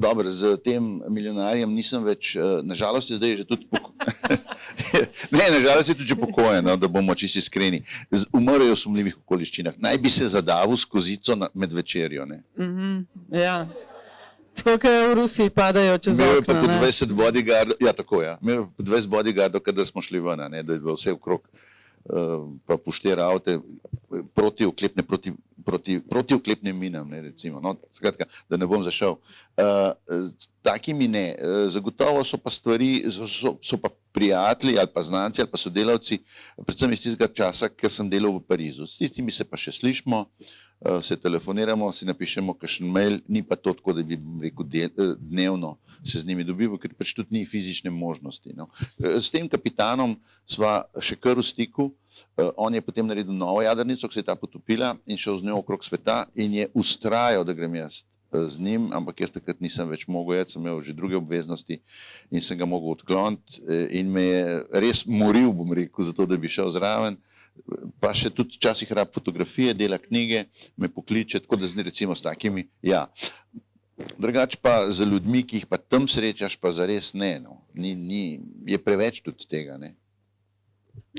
dobro, z tem milijonarjem nisem več, nažalost je zdaj že tudi ne, nažalost je tudi že pokojen, no, da bomo čisto iskreni. Umrl je v sumljivih okoliščinah. Naj bi se zadavil s kozico med večerjo. Ne. Ja. Tako kot v Rusiji padajo čez Imel je pa okno. po Ne? 20 bodyguardov, ja tako ja, imel je po 20 bodyguardov, kadar smo šli ven, ne, da je bilo vse okrog, pa po 4 avte protioklepne minam, ne, recimo. No, skratka, da ne bom zašel. Takimi ne, zagotovo so pa stvari, so pa prijatelji ali pa znanci ali pa sodelavci, predvsem iz tistega časa, ker sem delal v Parizu. S tistimi se pa še slišimo, se telefoniramo, si napišemo kakšen mail, ni pa to tako, da bi rekel dnevno se z njimi dobival, ker pač tudi ni fizične možnosti. No. S tem kapitanom sva še kar v stiku, on je potem naredil novo jadrnico, ki se je ta potopila in šel z njo okrog sveta in je ustrajal, da grem jaz z njim, ampak jaz takrat nisem več mogel jeti, sem imel že druge obveznosti in sem ga mogel odkloniti in me je res moril, bom rekel, zato da bi šel zraven. Pa še tudi včasih rab fotografije, dela knjige, me pokliče, tako da zdaj recimo s takimi, ja. Drugače pa za ljudmi, ki jih pa tam srečaš, pa zares ne, no. Je preveč tudi tega, ne.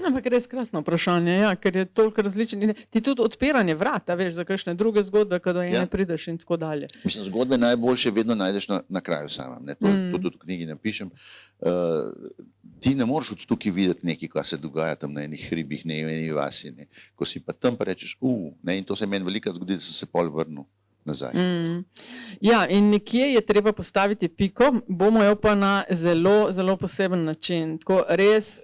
Ampak res krasno vprašanje, ja, ker je toliko različnih. Ti tudi odpiranje vrata, veš, za kakšne druge zgodbe, ko do ene prideš in tako dalje. Mislim, zgodbe najboljše vedno najdeš na kraju samem, ne. To tudi v knjigi napišem. Ti ne moreš od tukaj videti nekaj, kaj se dogaja tam na enih hribih, ne, v eni vasi, ne. Ko si pa tam pa rečeš, ne, in to se je meni velikokrat zgodi, da sem se pol vrnil nazaj. Ja, in nekje je treba postaviti piko, bomo jo pa na zelo, zelo poseben način. Tako res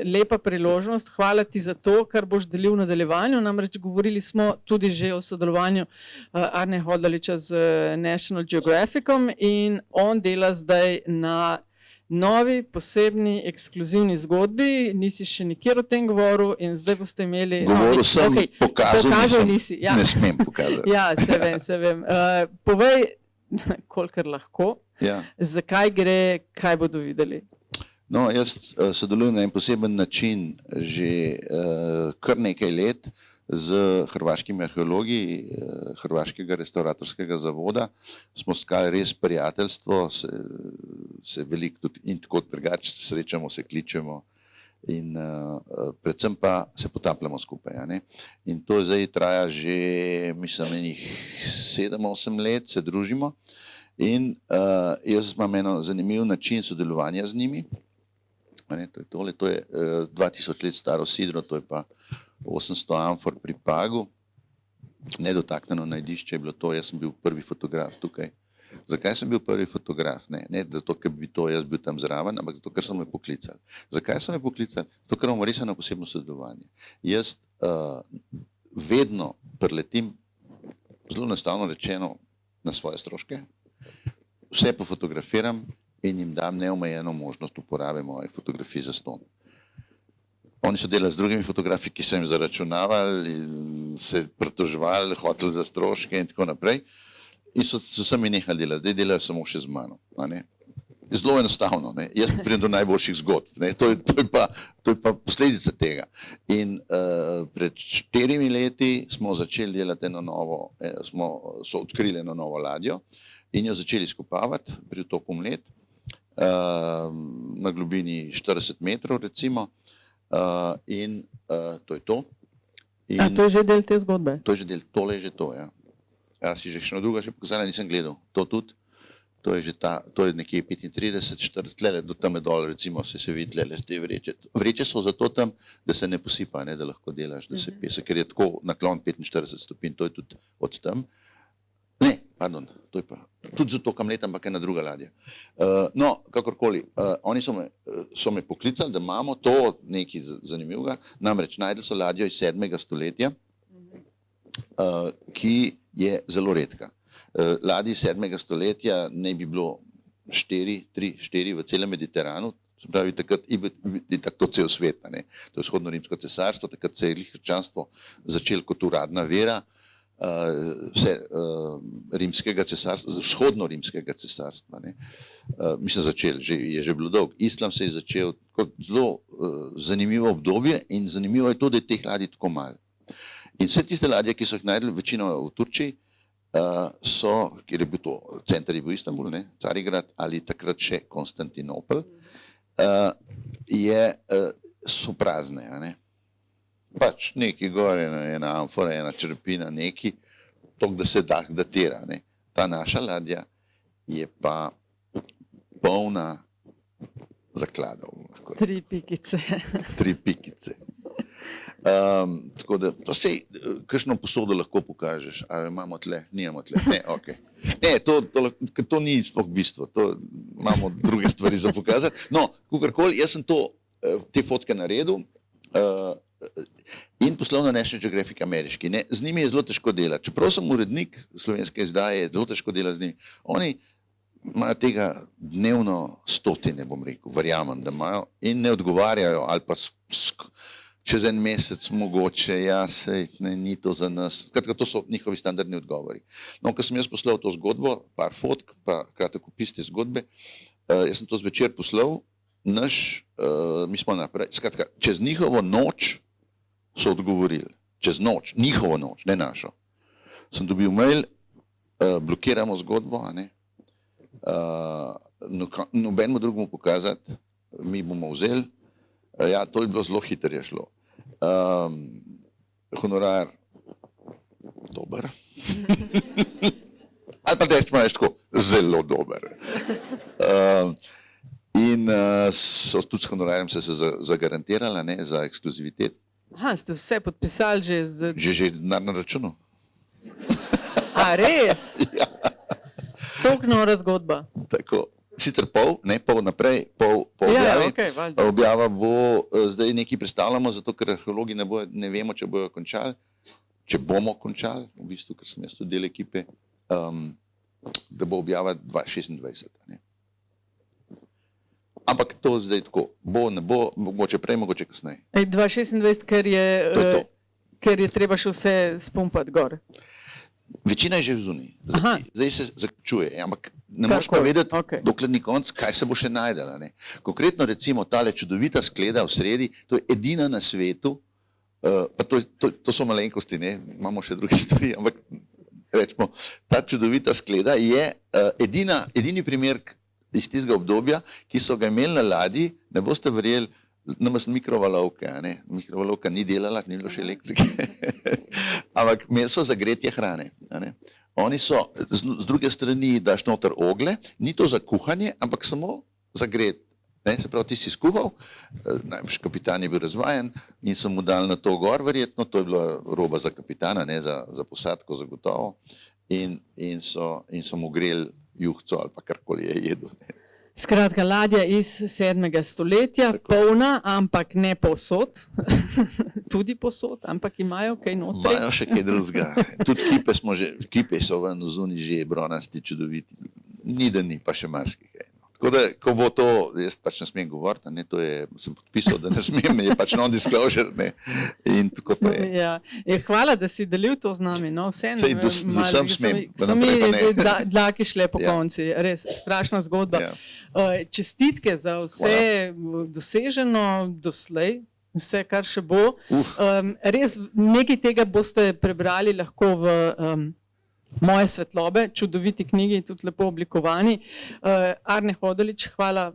lepa priložnost. Hvala ti za to, kar boš delil v nadaljevanju. Namreč govorili smo tudi že o sodelovanju Arne Hodaliča z National Geographicom in on dela zdaj na novi, posebni, ekskluzivni zgodbi. Nisi še nikjer o tem govoril in zdaj boste imeli... Govoril sem, pokazal nisi. Ja. Ne smem pokazati. Ja, se vem. Povej, kolikor lahko, zakaj gre, kaj bodo videli? No, jaz sodelujem na en poseben način že kar nekaj let z hrvaškimi arheologi Hrvaškega restauratorskega zavoda. Smo skali res prijateljstvo, se veliko tudi in tako drugače srečamo, se kličemo in predvsem pa se potapljamo skupaj. Ne? In to zdaj traja že, mislim, enih 7-8 let se družimo in jaz imam eno zanimiv način sodelovanja z njimi. To je 2000 let staro sidro, to je pa 800 amfor pri Pagu, nedotaknjeno najdišče je bilo to, jaz sem bil prvi fotograf tukaj. Zakaj sem bil prvi fotograf? Ne zato, ker bi to jaz bil tam zraven, ampak zato, ker so me poklicali. Zakaj so me poklicali? Zato, ker imamo res eno posebno sodelovanje. Jaz vedno preletim, zelo enostavno rečeno, na svoje stroške, vse pofotografiram in jim dam neomejeno možnost uporabe mojih fotografij za ston. Oni so delali z drugimi fotografi, ki so jim zaračunavali, se pritoževali, hoteli za stroške in tako naprej. In so se mi nehali delati, zdaj delajo samo še z mano. Zelo enostavno, ne? Jaz pridem do najboljših zgodb, ne? To je pa posledica tega. In pred 4 leti smo začeli delati eno novo, so odkrili eno novo ladjo in jo začeli izkopavati pri otoku Mled na globini 40 metrov recimo. In to je to. A to je že del te zgodbe? To je že del, tole je že to, ja. Ja, si že še druga še pokazala, nisem gledal. To tudi, to je že ta, to je nekje 35-40, tlele do tame dol, recimo se vidi tlele te vreče. Vreče so zato tam, da se ne posipa, ne, da lahko delaš, da se pese, ker je tako naklon 45 stopinj, to je tudi od tam. Ne, pardon, to je pa tudi zato, kam letam, ampak ena druga ladja. No, kakorkoli, oni so me poklicali, da imamo to nekaj zanimivega, namreč našli so ladjo iz 7. stoletja, ki je zelo redka. Ladji iz 7. stoletja naj bi bilo 3-4 v celem Mediteranu, se pravi takrat je tako cel svet, ne? To je vzhodno rimsko cesarstvo, takrat se je krščanstvo začelo kot uradna vera, rimskega cesarstva, vzhodno rimskega cesarstva. Ne? Mislim, je že bilo dolgo. Islam se je začel kot zelo zanimivo obdobje in zanimivo je to, da je teh ladij tako malo. In vse tiste ladje, ki so jih najdli večino v Turčiji, kjer je bil to, center je bil Istanbul, ne? Carigrad ali takrat še Konstantinopel, so prazne. Ne? Pač neki gore, ena amfora, ena črpina, neki, toliko, da se datira. Ne? Ta naša ladja je pa polna zakladov. 3 pikice. 3 pikice. Tako da, kakšno posodo lahko pokažeš, ali imamo tle, nimamo tle, ne, ok. Ne, to ni sploh bistvo, to imamo druge stvari za pokazati. No, kakorkoli, jaz sem te fotke naredil in poslal na National Geographic ameriški. Ne, z njimi je zelo težko delati, čeprav sem urednik slovenske izdaje, je zelo težko delati z njimi. Oni imajo tega dnevno stotine, bom rekel, verjamem, da imajo in ne odgovarjajo, ali pa čez en mesec mogoče, ja, sej, ne, ni to za nas. Kratka, to so njihovi standardni odgovori. No, ko sem jaz poslal to zgodbo, par fotk, pa kratek opis te zgodbe, jaz sem to zvečer poslal, mi smo naprej, skratka, čez njihovo noč so odgovorili. Čez noč, njihovo noč, ne našo. Sem dobil mail, blokiramo zgodbo, a ne, nobenemu drugemu pokazati, mi bomo vzeli, ja, to je bilo zelo hitro je šlo. Honorar dober. Ali pa rečemo tako, zelo dober. In so tudi s honorarjem se zagarantirala, ne, za ekskluzivitet. Aha, ste vse podpisali že z... Že denar na računu. A, res? Ja. Toliko nora zgodba. Tako. Sicer pol naprej, pol objavi. Okay, objava bo, zdaj nekaj predstavljamo, zato ker arheologi ne vemo, če bojo končali, če bomo končali, v bistvu, ker sem jaz tudi del ekipe, da bo objava 2026. Ne. Ampak to zdaj tako, ne bo, mogoče prej, mogoče kasneje. 2026, ker je treba še vse spumpati gor. Večina je že v zuniji, zdaj se zaključuje, ampak ne moreš pa vedeti, dokler ni konc, kaj se bo še najdela. Ne. Konkretno recimo tale čudovita skleda v sredi, to je edina na svetu, pa to so malenkosti, ne, imamo še druge stvari, ampak rečemo, ta čudovita skleda je edini primer iz tistega obdobja, ki so ga imeli na ladji, ne boste verjeli, namesto mikrovalovke, ne, mikrovalovka ni delala, ni bilo še elektrike, ampak imeli so zagretje hrane. Ne. Oni so, z druge strani daš noter ogle, ni to za kuhanje, ampak samo za gret. Se pravi, ti si skuhal, najbrž kapitan je bil razvajen in so mu dali na to gor verjetno, to je bila roba za kapitana, ne, za posadko zagotovo, in so mu greli juhco ali pa karkoli je jedel. Ne. Skratka, ladja iz 7. stoletja, polna, ampak ne povsod, tudi povsod, ampak imajo kaj notri. Imajo še kaj drugega. Tudi kipe so ven v zuniji že bronasti, čudoviti. Ni da ni, pa še marsikaj. Tako da, ko bo to, jaz pač ne smem govoriti, ne, to je, sem podpisal, da ne smem, je pač non-disclosure, ne, in tako to je. Ja. Hvala, da si delil to z nami, no, vseeno. Sej, vsem smem, so mi dlaki šle po konci, res, strašna zgodba. Čestitke za vse doseženo doslej, vse, kar še bo. Res, nekaj tega boste prebrali lahko v Moje svetlobe, čudoviti knjigi, tudi lepo oblikovani. Arne Hodolič, hvala,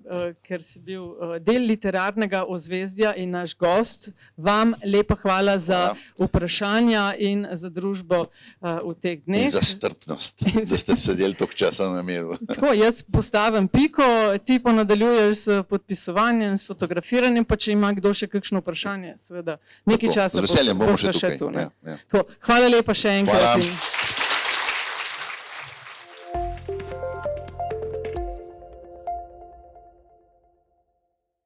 ker si bil del literarnega ozvezdja in naš gost. Vam lepa hvala za vprašanja in za družbo v teh dneh. In za strpnost, da ste sedeli toliko časa na miru. Tako, jaz postavim piko, ti pa nadaljuješ s podpisovanjem, s fotografiranjem, pa če ima kdo še kakšno vprašanje, seveda nekaj časa boš še tu. Hvala lepa še enkrat.